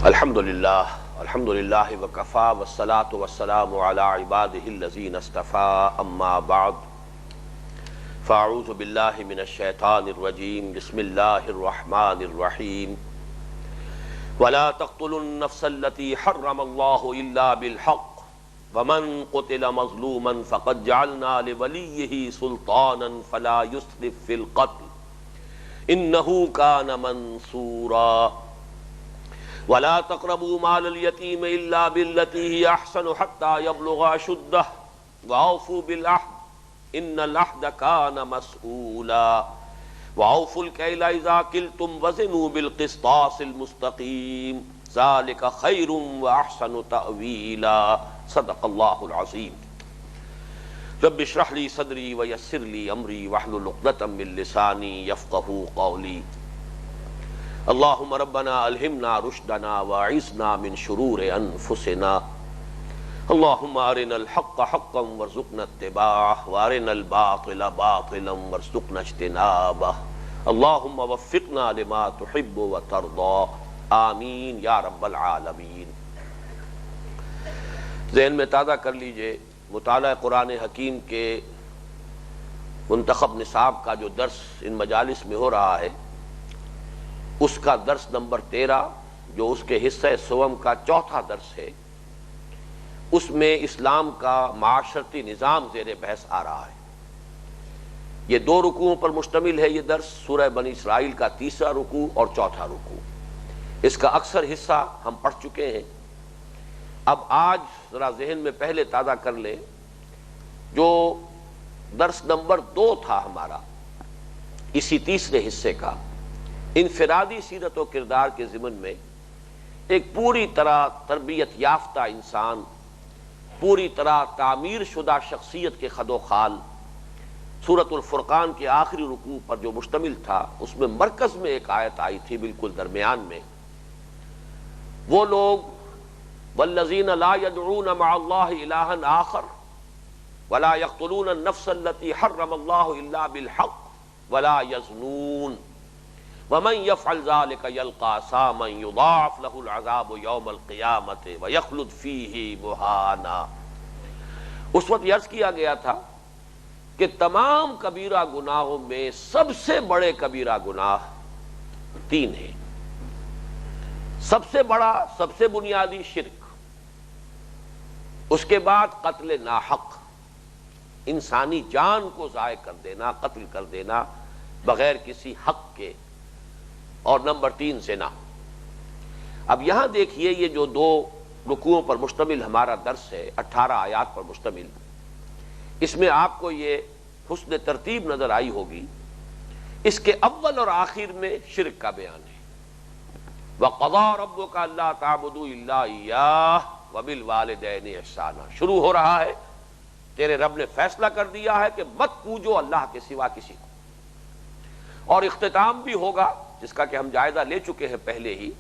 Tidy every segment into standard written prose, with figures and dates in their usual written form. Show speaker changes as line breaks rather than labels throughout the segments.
الحمدللہ وکفا والصلاة والسلام علی عباده الذین اصطفى اما بعد فاعوذ باللہ من الشیطان الرجیم بسم اللہ الرحمن الرحیم ولا تقتلوا النفس التي حرم اللہ الا بالحق ومن قتل مظلوما فقد جعلنا لولیہ سلطانا فلا يسرف في القتل انہ کان منصورا ولا تقربوا مال اليتيم الا بالتي هي احسن حتى يبلغ اشده واوفوا بالعهد ان العهد كان مسؤولا واوفوا الكيل اذا كلتم وزنوا بالقسطاس المستقيم ذلك خير واحسن تأويلا صدق الله العظيم رب اشرح لي صدري ويسر لي امري واحلل عقدة من لساني يفقهوا قولي اللہم ربنا الہمنا رشدنا واعصمنا من شرور انفسنا اللہم ارنا الحق حقا وارزقنا اتباعه وارنا الباطل باطلا وارزقنا اجتنابه اللہم وفقنا لما تحب وترضى آمین یا رب العالمین۔ ذہن میں تازہ کر لیجئے، مطالعہ قرآن حکیم کے منتخب نصاب کا جو درس ان مجالس میں ہو رہا ہے، اس کا درس نمبر 13 جو اس کے حصہ سوم کا چوتھا درس ہے، اس میں اسلام کا معاشرتی نظام زیر بحث آ رہا ہے۔ یہ 2 رکوعوں پر مشتمل ہے۔ یہ درس سورہ بنی اسرائیل کا 3 رکوع اور 4 رکوع، اس کا اکثر حصہ ہم پڑھ چکے ہیں۔ اب آج ذرا ذہن میں پہلے تازہ کر لیں، جو درس نمبر 2 تھا ہمارا اسی تیسرے حصے کا، انفرادی سیرت و کردار کے ضمن میں ایک پوری طرح تربیت یافتہ انسان، پوری طرح تعمیر شدہ شخصیت کے خد و خال، سورۃ الفرقان کے آخری رکوع پر جو مشتمل تھا، اس میں مرکز میں ایک آیت آئی تھی بالکل درمیان میں، وہ لوگ والذین لا يدعون مع اللہ الہا آخر ولا يقتلون النفس التي حرم اللہ الا بالحق ولا يزنون ومن يفعل ذلك يلقى ساما يضاعف له العذاب يوم القيامة ويخلد فيه مهانا۔ اس وقت عرض کیا گیا تھا کہ تمام کبیرہ گناہوں میں سب سے بڑے کبیرہ گناہ 3 ہیں۔ سب سے بڑا، سب سے بنیادی شرک، اس کے بعد قتل ناحق، انسانی جان کو ضائع کر دینا، قتل کر دینا بغیر کسی حق کے، اور نمبر 3 زنا۔ اب یہاں دیکھیے، یہ جو 2 رکوعوں پر مشتمل ہمارا درس ہے، 18 آیات پر مشتمل، اس میں آپ کو یہ حسن ترتیب نظر آئی ہوگی۔ اس کے اول اور آخر میں شرک کا بیان ہے۔ وَقَضَىٰ رَبُّكَ أَلَّا تَعْبُدُوا إِلَّا إِيَّاهُ وَبِالْوَالِدَيْنِ إِحْسَانًا۔ شروع ہو رہا ہے، تیرے رب نے فیصلہ کر دیا ہے کہ مت پوجو اللہ کے سوا کسی کو، اور اختتام بھی ہوگا جس کا کہ ہم جائزہ لے چکے ہیں پہلے ہی،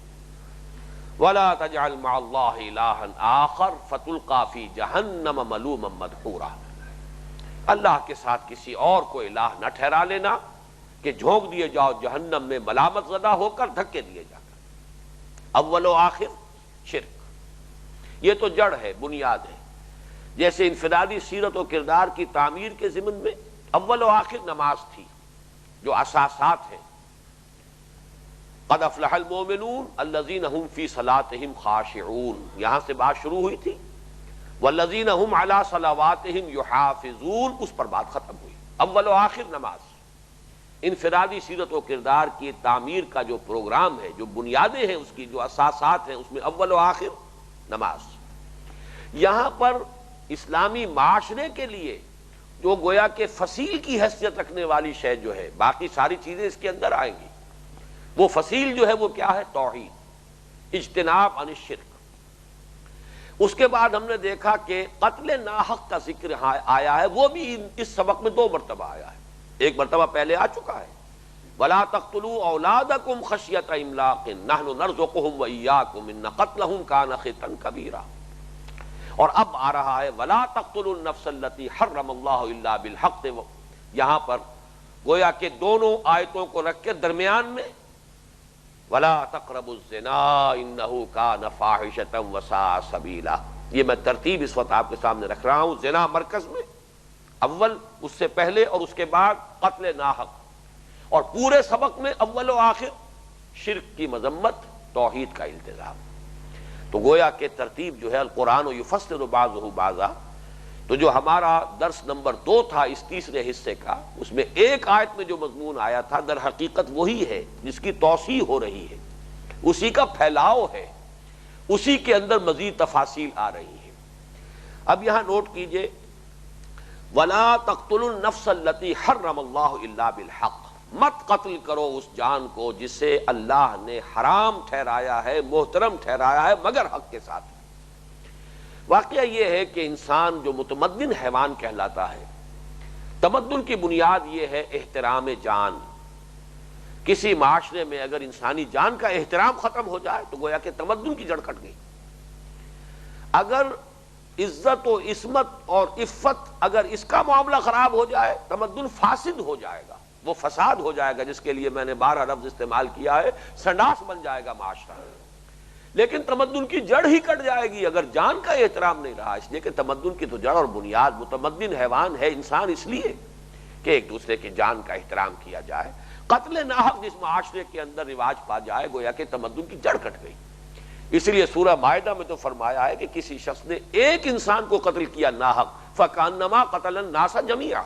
وَلَا تَجْعَلْ مَعَ اللَّهِ إِلَٰهًا آخَرَ فَتُلْقَىٰ فِي جَهَنَّمَ مَلُومًا مَدْحُورًا۔ اللہ کے ساتھ کسی اور کو الہ نہ ٹھہرا لینا کہ جھونک دیے جاؤ جہنم میں ملامت زدہ ہو کر، دھکے دیے جا کر۔ اول و آخر شرک، یہ تو جڑ ہے، بنیاد ہے۔ جیسے انفرادی سیرت و کردار کی تعمیر کے ضمن میں اول و آخر نماز تھی، جو اساسات ہیں۔ قد افلح المؤمنون الذین هم فی صلاتهم خاشعون، یہاں سے بات شروع ہوئی تھی، والذین هم علی صلواتهم یحافظون، اس پر بات ختم ہوئی۔ اول و آخر نماز۔ انفرادی سیرت و کردار کی تعمیر کا جو پروگرام ہے، جو بنیادیں ہیں اس کی، جو اساسات ہیں، اس میں اول و آخر نماز۔ یہاں پر اسلامی معاشرے کے لیے جو گویا کہ فصیل کی حیثیت رکھنے والی شے جو ہے، باقی ساری چیزیں اس کے اندر آئیں گی، وہ فصیل جو ہے وہ کیا ہے؟ توحید، اجتناب عن الشرک۔ اس کے بعد ہم نے دیکھا کہ قتل ناحق کا ذکر آیا ہے، وہ بھی اس سبق میں 2 مرتبہ آیا ہے۔ ایک مرتبہ پہلے آ چکا ہے، وَلَا تَقْتُلُوا أَوْلَادَكُمْ خَشْيَةَ إِمْلَاقٍ نَحْنُ نَرْزُقُهُمْ وَإِيَّاكُمْ إِنَّ قَتْلَهُمْ كَانَ خِطْئًا كَبِيرًا۔ اور اب آ رہا ہے وَلَا تَقْتُلُوا النَّفْسَ الَّتِي حَرَّمَ اللَّهُ إِلَّا بِالْحَقِّ۔ یہاں پر گویا کہ دونوں آیتوں کو رکھ کے درمیان میں ولا تقربوا الزنا انه كان فاحشة وساء سبیلا. یہ میں ترتیب اس وقت آپ کے سامنے رکھ رہا ہوں. زنا مرکز میں اول، اس سے پہلے اور اس کے بعد قتل ناحق، اور پورے سبق میں اول و آخر شرک کی مذمت، توحید کا التزام. تو گویا کہ ترتیب جو ہے القرآن یفسر بعضہ بعضا. تو جو ہمارا درس نمبر 2 تھا اس تیسرے حصے کا، اس میں ایک آیت میں جو مضمون آیا تھا در حقیقت وہی ہے جس کی توسیع ہو رہی ہے، اسی کا پھیلاؤ ہے، اسی کے اندر مزید تفاصیل آ رہی ہیں. اب یہاں نوٹ کیجئے وَلَا تَقْتُلُوا النَّفْسَ الَّتِي حَرَّمَ اللَّهُ إِلَّا بِالْحَقِّ. مت قتل کرو اس جان کو جسے اللہ نے حرام ٹھہرایا ہے، محترم ٹھہرایا ہے، مگر حق کے ساتھ. واقعہ یہ ہے کہ انسان جو متمدن حیوان کہلاتا ہے، تمدن کی بنیاد یہ ہے احترام جان. کسی معاشرے میں اگر انسانی جان کا احترام ختم ہو جائے تو گویا کہ تمدن کی جڑ کٹ گئی. اگر عزت و عصمت اور عفت اگر اس کا معاملہ خراب ہو جائے، تمدن فاسد ہو جائے گا، وہ فساد ہو جائے گا، جس کے لیے میں نے 12 لفظ استعمال کیا ہے، سنڈاس بن جائے گا معاشرہ. لیکن تمدن کی جڑ ہی کٹ جائے گی اگر جان کا احترام نہیں رہا. اس لیے کہ تمدن کی تو جڑ اور بنیاد متمدن حیوان ہے انسان، اس لیے کہ ایک دوسرے کی جان کا احترام کیا جائے. قتل ناحق جس معاشرے کے اندر رواج پا جائے گویا کہ تمدن کی جڑ کٹ گئی. اس لیے سورہ مائدہ میں تو فرمایا ہے کہ کسی شخص نے ایک انسان کو قتل کیا ناحق فکأنما قتل الناس جميعا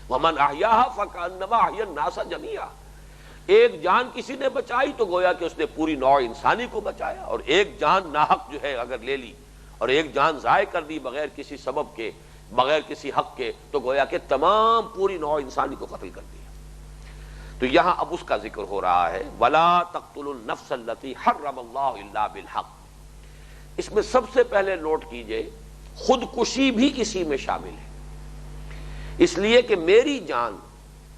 ومن احیاها فکأنما احیا الناس جميعا. ایک جان کسی نے بچائی تو گویا کہ اس نے پوری نوع انسانی کو بچایا، اور ایک جان ناحق جو ہے اگر لے لی اور ایک جان ضائع کر دی بغیر کسی سبب کے، بغیر کسی حق کے، تو گویا کہ تمام پوری نوع انسانی کو قتل کر دیا. تو یہاں اب اس کا ذکر ہو رہا ہے وَلَا تَقْتُلُوا النَّفْسَ الَّتِي حَرَّمَ اللَّهُ إِلَّا بِالْحَقِّ. اس میں سب سے پہلے نوٹ کیجئے خودکشی بھی اسی میں شامل ہے. اس لیے کہ میری جان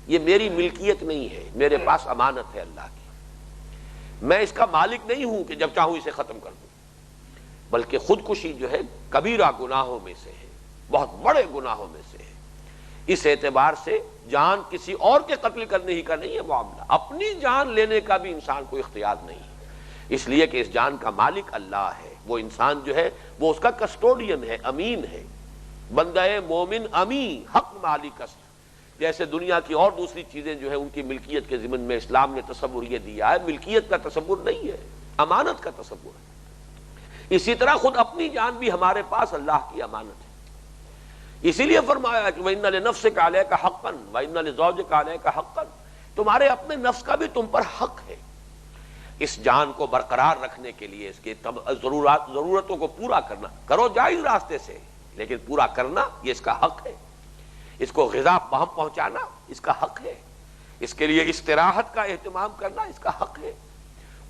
یہ میری ملکیت نہیں ہے، میرے پاس امانت ہے اللہ کی. میں اس کا مالک نہیں ہوں کہ جب چاہوں اسے ختم کر دوں، بلکہ خودکشی جو ہے کبیرہ گناہوں میں سے ہے، بہت بڑے گناہوں میں سے ہے. اس اعتبار سے جان کسی اور کے قتل کرنے ہی کا نہیں ہے معاملہ، اپنی جان لینے کا بھی انسان کو اختیار نہیں ہے. اس لیے کہ اس جان کا مالک اللہ ہے. وہ انسان جو ہے وہ اس کا کسٹوڈین ہے، امین ہے. بندہ مومن امین حق مالک است. جیسے دنیا کی اور دوسری چیزیں جو ہیں ان کی ملکیت کے ضمن میں اسلام نے تصور یہ دیا ہے، ملکیت کا تصور نہیں ہے، امانت کا تصور ہے. اسی طرح خود اپنی جان بھی ہمارے پاس اللہ کی امانت ہے. اسی لیے فرمایا کہ وَإِنَّ لِنَفْسِكَ عَلَيْكَ حَقًّا وَإِنَّ لِزَوْجِكَ عَلَيْكَ حَقًّا. تمہارے اپنے نفس کا بھی تم پر حق ہے. اس جان کو برقرار رکھنے کے لیے اس کے ضرورتوں کو پورا کرنا، کرو جائز راستے سے، لیکن پورا کرنا یہ اس کا حق ہے. اس کو غذا بہم پہنچانا اس کا حق ہے. اس کے لیے استراحت کا اہتمام کرنا اس کا حق ہے.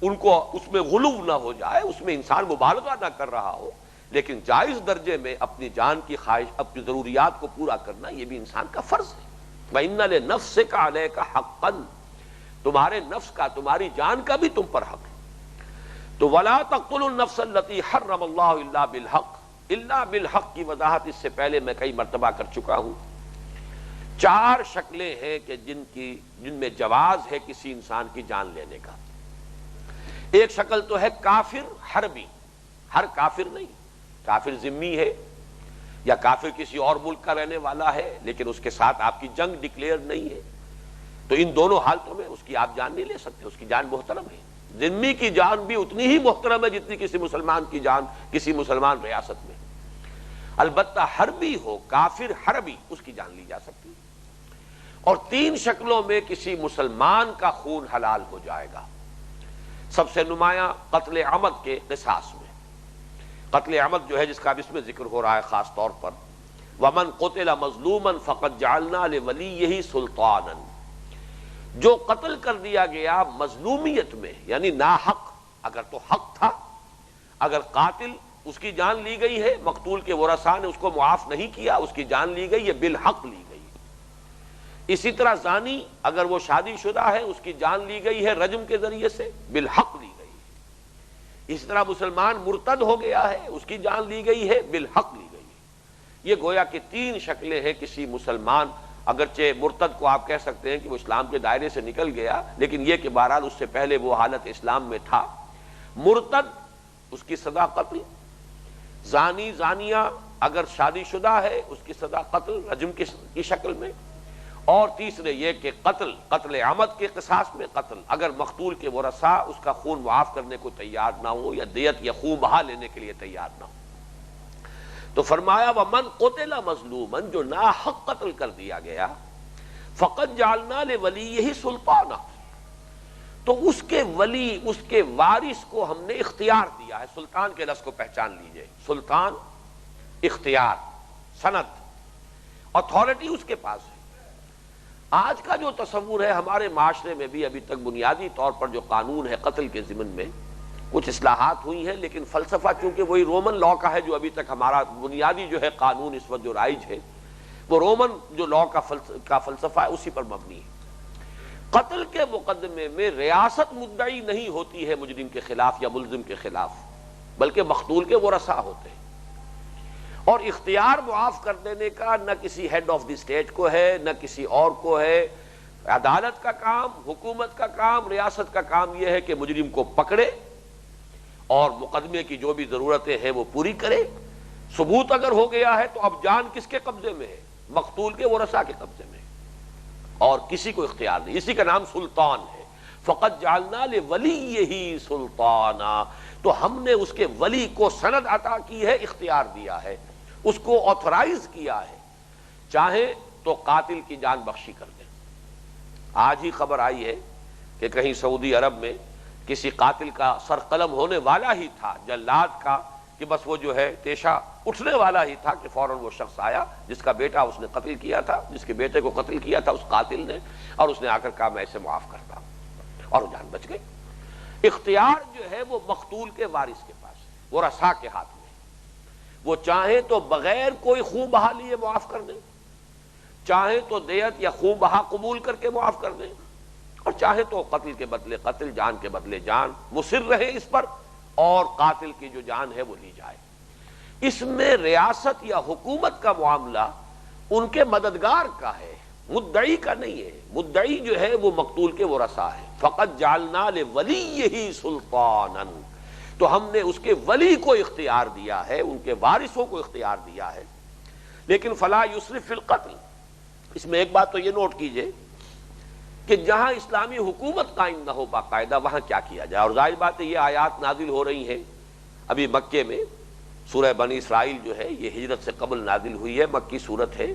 ان کو اس میں غلو نہ ہو جائے، اس میں انسان مبالغہ نہ کر رہا ہو، لیکن جائز درجے میں اپنی جان کی خواہش، اپنی ضروریات کو پورا کرنا یہ بھی انسان کا فرض ہے. وَإِنَّ لِنَفْسِكَ عَلَيْكَ حَقًّا. تمہارے نفس کا، تمہاری جان کا بھی تم پر حق ہے. تو وَلَا تَقْتُلُوا النَّفْسَ الَّتِي حَرَّمَ اللَّهُ إِلَّا بِالْحَقِّ. الا بالحق کی وضاحت اس سے پہلے میں کئی مرتبہ کر چکا ہوں. 4 شکلیں ہیں کہ جن میں جواز ہے کسی انسان کی جان لینے کا. ایک شکل تو ہے کافر حربی. ہر کافر نہیں، کافر ذمی ہے یا کافر کسی اور ملک کا رہنے والا ہے لیکن اس کے ساتھ آپ کی جنگ ڈکلیئر نہیں ہے، تو ان دونوں حالتوں میں اس کی آپ جان نہیں لے سکتے. اس کی جان محترم ہے. ذمی کی جان بھی اتنی ہی محترم ہے جتنی کسی مسلمان کی جان کسی مسلمان ریاست میں. البتہ حربی ہو، کافر حربی، اس کی جان لی جا سکتی. اور 3 شکلوں میں کسی مسلمان کا خون حلال ہو جائے گا. سب سے نمایاں قتل عمد کے قصاص میں. قتل عمد جو ہے جس کا اب اس میں ذکر ہو رہا ہے خاص طور پر، وَمَنْ قُتِلَ مَظْلُومًا فَقَدْ جَعَلْنَا لِوَلِيِّهِ سُلْطَانًا. جو قتل کر دیا گیا مظلومیت میں یعنی ناحق، اگر تو حق تھا، اگر قاتل اس کی جان لی گئی ہے، مقتول کے ورثاء نے اس کو معاف نہیں کیا، اس کی جان لی گئی، یہ بالحق لی گئی. اسی طرح زانی اگر وہ شادی شدہ ہے اس کی جان لی گئی ہے رجم کے ذریعے سے، بالحق لی گئی. اسی طرح مسلمان مرتد ہو گیا ہے، اس کی جان لی گئی ہے، بالحق لی گئی. یہ گویا کہ 3 شکلیں ہیں کسی مسلمان اگرچہ مرتد کو آپ کہہ سکتے ہیں کہ وہ اسلام کے دائرے سے نکل گیا، لیکن یہ کہ بہرحال اس سے پہلے وہ حالت اسلام میں تھا۔ مرتد اس کی سزا قتل، زانی زانیہ اگر شادی شدہ ہے اس کی سزا قتل رجم کی شکل میں، اور تیسرے یہ کہ قتل عمد کے قصاص میں قتل اگر مقتول کے ورثاء اس کا خون معاف کرنے کو تیار نہ ہو یا دیت یا خون بہا لینے کے لیے تیار نہ ہو۔ تو فرمایا وَمَنْ قُتِلَ مَظْلُومًا، جو ناحق قتل کر دیا گیا، فَقَدْ جَعَلْنَا لِوَلِيِّهِ سُلْطَانًا، تو اس کے ولی، اس کے وارث کو ہم نے اختیار دیا ہے۔ سلطان کے لفظ کو پہچان لیجئے، سلطان اختیار، سند، اتھارٹی اس کے پاس ہے۔ آج کا جو تصور ہے ہمارے معاشرے میں بھی ابھی تک بنیادی طور پر جو قانون ہے قتل کے ضمن میں کچھ اصلاحات ہوئی ہیں، لیکن فلسفہ چونکہ وہی رومن لا کا ہے جو ابھی تک ہمارا بنیادی جو ہے قانون اس وقت جو رائج ہے وہ رومن جو لا کا فلسفہ ہے اسی پر مبنی ہے۔ قتل کے مقدمے میں ریاست مدعی نہیں ہوتی ہے مجرم کے خلاف یا ملزم کے خلاف، بلکہ مقتول کے ورثاء ہوتے ہیں، اور اختیار معاف کر دینے کا نہ کسی ہیڈ آف دی اسٹیٹ کو ہے نہ کسی اور کو ہے۔ عدالت کا کام، حکومت کا کام، ریاست کا کام یہ ہے کہ مجرم کو پکڑے اور مقدمے کی جو بھی ضرورتیں ہیں وہ پوری کرے۔ ثبوت اگر ہو گیا ہے تو اب جان کس کے قبضے میں ہے؟ مقتول کے ورثاء کے قبضے میں، اور کسی کو اختیار نہیں۔ اسی کا نام سلطان ہے۔ فقط جعلنا لولیہ سلطانا، تو ہم نے اس کے ولی کو سند عطا کی ہے، اختیار دیا ہے، اس کو آتھورائز کیا ہے، چاہے تو قاتل کی جان بخشی کر دیں۔ آج ہی خبر آئی ہے کہ کہیں سعودی عرب میں کسی قاتل کا سر قلم ہونے والا ہی تھا، جلاد کا، کہ بس وہ جو ہے تیشہ اٹھنے والا ہی تھا کہ فوراً وہ شخص آیا جس کا بیٹا اس نے قتل کیا تھا، جس کے بیٹے کو قتل کیا تھا اس قاتل نے، اور اس نے آ کر کہا میں اسے معاف کرتا ہوں، اور وہ جان بچ گئی۔ اختیار جو ہے وہ مقتول کے وارث کے پاس ہے، ورثاء کے ہاتھ میں، وہ چاہیں تو بغیر کوئی خون بہا لیے معاف کر دیں، چاہیں تو دیت یا خون بہا قبول کر کے معاف کر دیں، اور چاہے تو قتل کے بدلے قتل، جان کے بدلے جان، مصر رہے اس پر، اور قاتل کی جو جان ہے وہ لی جائے۔ اس میں ریاست یا حکومت کا معاملہ ان کے مددگار کا ہے، مدعی کا نہیں ہے۔ مدعی جو ہے وہ مقتول کے ورثاء ہے۔ فقط جعلنا لولیہ سلطانا، تو ہم نے اس کے ولی کو اختیار دیا ہے، ان کے وارثوں کو اختیار دیا ہے۔ لیکن فلا یسرف فی القتل، اس میں ایک بات تو یہ نوٹ کیجئے کہ جہاں اسلامی حکومت قائم نہ ہو باقاعدہ وہاں کیا کیا جائے، اور ظاہر بات ہے یہ آیات نازل ہو رہی ہیں ابھی مکے میں۔ سورہ بنی اسرائیل جو ہے یہ ہجرت سے قبل نازل ہوئی ہے، مکی صورت ہے،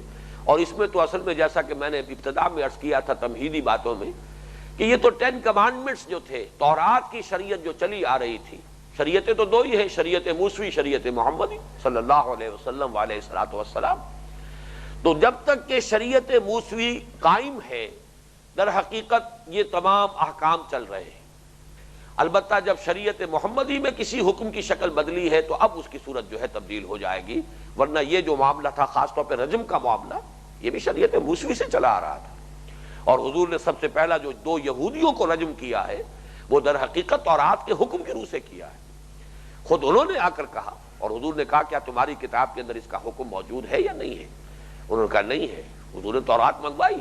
اور اس میں تو اصل میں جیسا کہ میں نے ابتدا میں عرض کیا تھا تمہیدی باتوں میں کہ یہ تو 10 کمانڈمنٹس جو تھے، تورات کی شریعت جو چلی آ رہی تھی، شریعتیں تو دو ہی ہیں، شریعت موسوی، شریعت محمدی صلی اللہ علیہ وسلم علیہ الصلوۃ والسلام۔ تو جب تک کہ شریعت موسوی قائم ہے در حقیقت یہ تمام احکام چل رہے ہیں۔ البتہ جب شریعت محمدی میں کسی حکم کی شکل بدلی ہے تو اب اس کی صورت جو ہے تبدیل ہو جائے گی، ورنہ یہ جو معاملہ تھا خاص طور پہ رجم کا معاملہ یہ بھی شریعت موسوی سے چلا آ رہا تھا، اور حضور نے سب سے پہلا جو 2 یہودیوں کو رجم کیا ہے وہ در حقیقت تورات کے حکم کی روح سے کیا ہے۔ خود انہوں نے آ کر کہا، اور حضور نے کہا کیا تمہاری کتاب کے اندر اس کا حکم موجود ہے یا نہیں ہے؟ انہوں نے کہا نہیں ہے۔ حضور نے تورات منگوائی،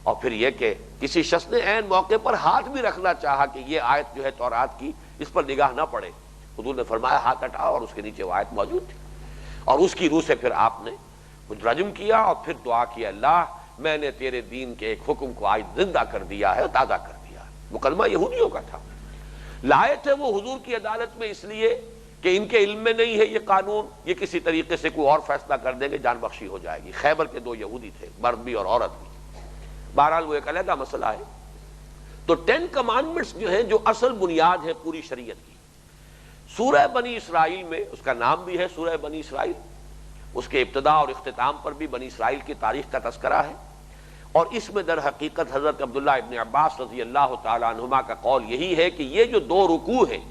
اور پھر یہ کہ کسی شخص نے عین موقع پر ہاتھ بھی رکھنا چاہا کہ یہ آیت جو ہے تورات کی اس پر نگاہ نہ پڑے، حضور نے فرمایا ہاتھ ہٹاؤ، اور اس کے نیچے وہ آیت موجود تھی، اور اس کی روح سے پھر آپ نے رجم کیا، اور پھر دعا کی اللہ میں نے تیرے دین کے ایک حکم کو آج زندہ کر دیا ہے، تازہ کر دیا ہے۔ مقدمہ یہودیوں کا تھا، لائے تھے وہ حضور کی عدالت میں اس لیے کہ ان کے علم میں نہیں ہے یہ قانون، یہ کسی طریقے سے کوئی اور فیصلہ کر دیں گے جان بخشی ہو جائے گی۔ خیبر کے 2 یہودی تھے، مرد بھی اور عورت بھی، بہرحال وہ ایک علیحدہ مسئلہ ہے۔ تو 10 کمانڈمنٹس جو ہیں جو اصل بنیاد ہے پوری شریعت کی، سورہ بنی اسرائیل میں، اس کا نام بھی ہے سورہ بنی اسرائیل، اس کے ابتدا اور اختتام پر بھی بنی اسرائیل کی تاریخ کا تذکرہ ہے، اور اس میں در حقیقت حضرت عبداللہ ابن عباس رضی اللہ تعالی عنہما کا قول یہی ہے کہ یہ جو 2 رکوع ہیں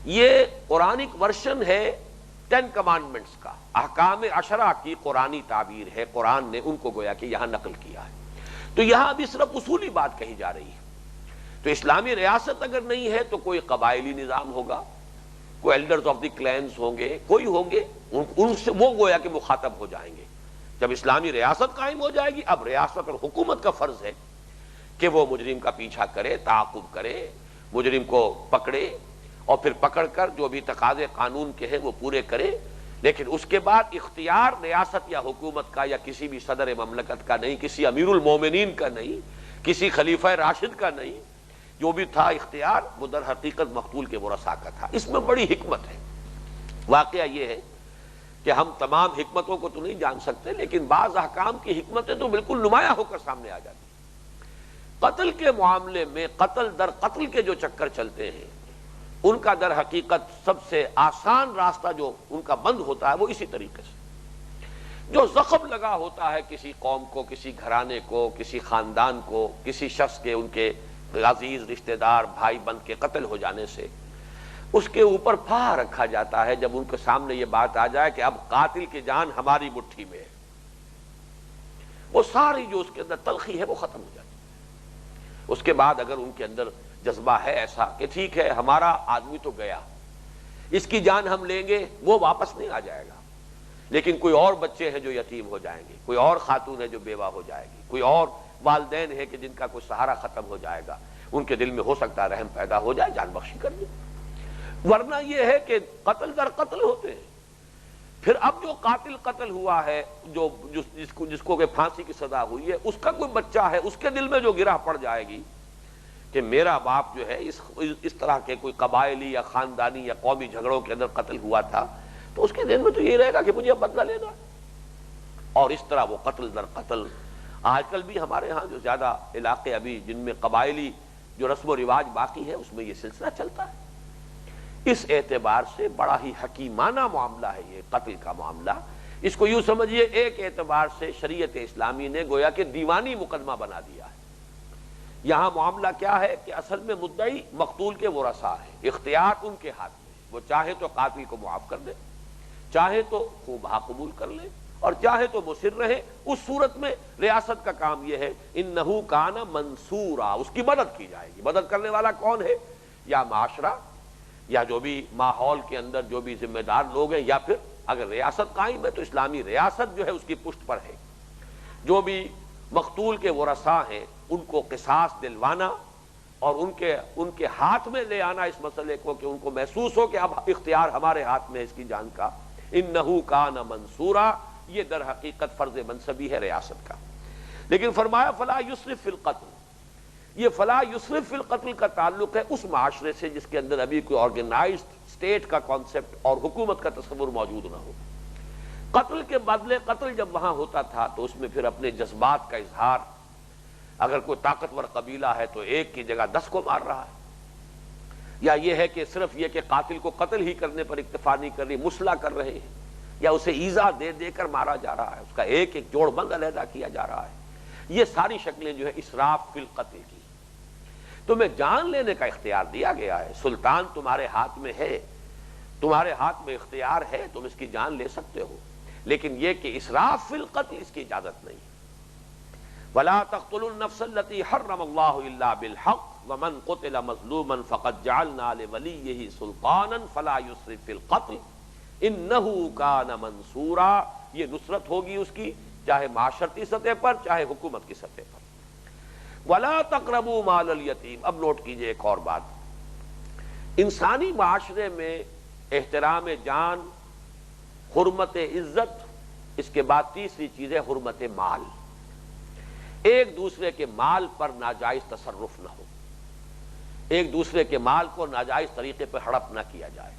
یہ قرآنک ورشن ہے 10 کمانڈمنٹس کا، احکام 10 کی قرآنی تعبیر ہے، قرآن نے ان کو گویا کہ یہاں نقل کیا ہے۔ تو یہاں ابھی صرف اصولی بات کہی جا رہی ہے۔ تو اسلامی ریاست اگر نہیں ہے تو کوئی قبائلی نظام ہوگا، کوئی ایلڈرز آف دی کلینز ہوں گے، کوئی ہوں گے، ان سے وہ گویا کہ مخاطب ہو جائیں گے جب اسلامی ریاست قائم ہو جائے گی، اب ریاست اور حکومت کا فرض ہے کہ وہ مجرم کا پیچھا کرے، تعاقب کرے، مجرم کو پکڑے اور پھر پکڑ کر جو بھی تقاضے قانون کے ہیں وہ پورے کرے. لیکن اس کے بعد اختیار ریاست یا حکومت کا یا کسی بھی صدر مملکت کا نہیں، کسی امیر المومنین کا نہیں، کسی خلیفہ راشد کا نہیں. جو بھی تھا اختیار وہ در حقیقت مقتول کے ورثاء کا تھا. اس میں بڑی حکمت ہے. واقعہ یہ ہے کہ ہم تمام حکمتوں کو تو نہیں جان سکتے، لیکن بعض احکام کی حکمتیں تو بالکل نمایاں ہو کر سامنے آ جاتی. قتل کے معاملے میں قتل در قتل کے جو چکر چلتے ہیں ان کا در حقیقت سب سے آسان راستہ جو ان کا بند ہوتا ہے وہ اسی طریقے سے. جو زخم لگا ہوتا ہے کسی قوم کو، کسی گھرانے کو، کسی خاندان کو، کسی شخص کے ان کے عزیز رشتہ دار بھائی بند کے قتل ہو جانے سے، اس کے اوپر پھا رکھا جاتا ہے. جب ان کے سامنے یہ بات آ جائے کہ اب قاتل کی جان ہماری مٹھی میں ہے، وہ ساری جو اس کے اندر تلخی ہے وہ ختم ہو جاتی. اس کے بعد اگر ان کے اندر جذبہ ہے ایسا کہ ٹھیک ہے ہمارا آدمی تو گیا، اس کی جان ہم لیں گے، وہ واپس نہیں آ جائے گا، لیکن کوئی اور بچے ہیں جو یتیم ہو جائیں گے، کوئی اور خاتون ہے جو بیوہ ہو جائے گی، کوئی اور والدین ہے کہ جن کا کوئی سہارا ختم ہو جائے گا، ان کے دل میں ہو سکتا ہے رحم پیدا ہو جائے، جان بخشی کر دیں. ورنہ یہ ہے کہ قتل در قتل ہوتے ہیں. پھر اب جو قاتل قتل ہوا ہے، جس کو کہ پھانسی کی سزا ہوئی ہے، اس کا کوئی بچہ ہے، اس کے دل میں جو گرہ پڑ جائے گی کہ میرا باپ جو ہے اس طرح کے کوئی قبائلی یا خاندانی یا قومی جھگڑوں کے اندر قتل ہوا تھا، تو اس کے دل میں تو یہ رہے گا کہ مجھے اب بدلہ لینا. اور اس طرح وہ قتل در قتل. آج کل بھی ہمارے ہاں جو زیادہ علاقے ابھی جن میں قبائلی جو رسم و رواج باقی ہے اس میں یہ سلسلہ چلتا ہے. اس اعتبار سے بڑا ہی حکیمانہ معاملہ ہے یہ قتل کا معاملہ. اس کو یوں سمجھیے ایک اعتبار سے شریعت اسلامی نے گویا کہ دیوانی مقدمہ بنا دیا ہے. یہاں معاملہ کیا ہے کہ اصل میں مدعی مقتول کے ورثاء ہیں، اختیار ان کے ہاتھ میں. وہ چاہے تو قاتل کو معاف کر دے، چاہے تو خوب ہا قبول کر لے، اور چاہے تو مصر رہے. اس صورت میں ریاست کا کام یہ ہے انہو کان منصورا، اس کی مدد کی جائے گی. مدد کرنے والا کون ہے؟ یا معاشرہ، یا جو بھی ماحول کے اندر جو بھی ذمہ دار لوگ ہیں، یا پھر اگر ریاست قائم ہے تو اسلامی ریاست جو ہے اس کی پشت پر ہے. جو بھی مقتول کے ورثاء ہیں ان کو قصاص دلوانا اور ان کے ہاتھ میں لے آنا اس مسئلے کو کہ ان کو محسوس ہو کہ اب اختیار ہمارے ہاتھ میں ہے اس کی جان کا. انہو کان منصورا، یہ در حقیقت فرض منصبی ہے ریاست کا. لیکن فرمایا فلا یسرف فی القتل. یہ فلا یسرف فی القتل کا تعلق ہے اس معاشرے سے جس کے اندر ابھی کوئی آرگنائزڈ اسٹیٹ کا کانسیپٹ اور حکومت کا تصور موجود نہ ہو. قتل کے بدلے قتل جب وہاں ہوتا تھا تو اس میں پھر اپنے جذبات کا اظہار، اگر کوئی طاقتور قبیلہ ہے تو ایک کی جگہ 10 کو مار رہا ہے، یا یہ ہے کہ صرف یہ کہ قاتل کو قتل ہی کرنے پر اکتفا نہیں کر رہی، مسلح کر رہے ہیں، یا اسے ایذا دے دے کر مارا جا رہا ہے، اس کا ایک ایک جوڑ بند علیحدہ کیا جا رہا ہے. یہ ساری شکلیں جو ہے اسراف فی القتل کی. تمہیں جان لینے کا اختیار دیا گیا ہے، سلطان تمہارے ہاتھ میں ہے، تمہارے ہاتھ میں اختیار ہے، تم اس کی جان لے سکتے ہو، لیکن یہ کہ اسراف فی القتل اس کی اجازت نہیں. وَلَا تَقْتُلُوا النَّفْسَ الَّتِي حَرَّمَ اللَّهُ إِلَّا بِالْحَقِّ وَمَنْ قُتِلَ مَظْلُومًا فَقَدْ جَعَلْنَا لِوَلِيِّهِ سُلْطَانًا فَلَا يُسْرِفْ فِي الْقَتْلِ إِنَّهُ كَانَ مَنْصُورًا. یہ نصرت ہوگی اس کی چاہے معاشرتی سطح پر چاہے حکومت کی سطح پر. وَلَا تَقْرَبُوا مَالَ الْيَتِيمِ. اب نوٹ کیجئے ایک اور بات. انسانی معاشرے میں احترام جان، حرمت عزت، اس کے بعد تیسری چیز ہے حرمت مال. ایک دوسرے کے مال پر ناجائز تصرف نہ ہو، ایک دوسرے کے مال کو ناجائز طریقے پر ہڑپ نہ کیا جائے.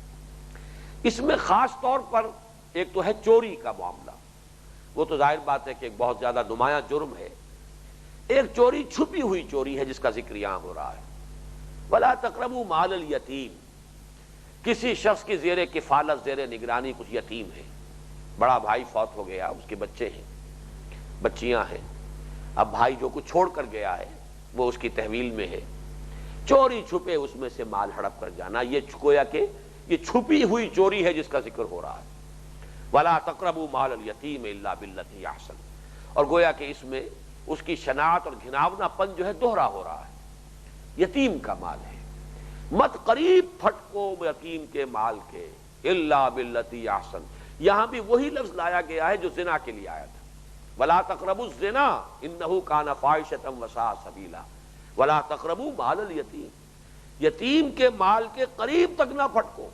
اس میں خاص طور پر ایک تو ہے چوری کا معاملہ، وہ تو ظاہر بات ہے کہ ایک بہت زیادہ نمایاں جرم ہے. ایک چوری چھپی ہوئی چوری ہے جس کا ذکر یہاں ہو رہا ہے. وَلَا تَقْرَبُوا مَالَ الْيَتِيمِ. کسی شخص کی زیر کفالت زیر نگرانی کچھ یتیم ہے، بڑا بھائی فوت ہو گیا، اس کے بچے ہیں، بچیاں ہیں. اب بھائی جو کچھ چھوڑ کر گیا ہے وہ اس کی تحویل میں ہے. چوری چھپے اس میں سے مال ہڑپ کر جانا، یہ گویا کہ یہ چھپی ہوئی چوری ہے جس کا ذکر ہو رہا ہے. وَلَا تَقْرَبُوا مَالَ الْيَتِيمِ إِلَّا بِالَّتِي أَحْسَنُ. اور گویا کہ اس میں اس کی شناعت اور گھناونا پن جو ہے دوہرا ہو رہا ہے. یتیم کا مال ہے، مت قریب پھٹکو یتیم کے مال کے. إِلَّا بِالَّتِي أَحْسَنُ. یہاں بھی وہی لفظ لایا گیا ہے جو زنا کے لیے آیا تھا. ولا تقربوا الزنا انه كان فاحشۃ وساء سبیلا، ولا تقربوا مال الیتیم، یتیم کے مال کے قریب تک نہ پھٹکو،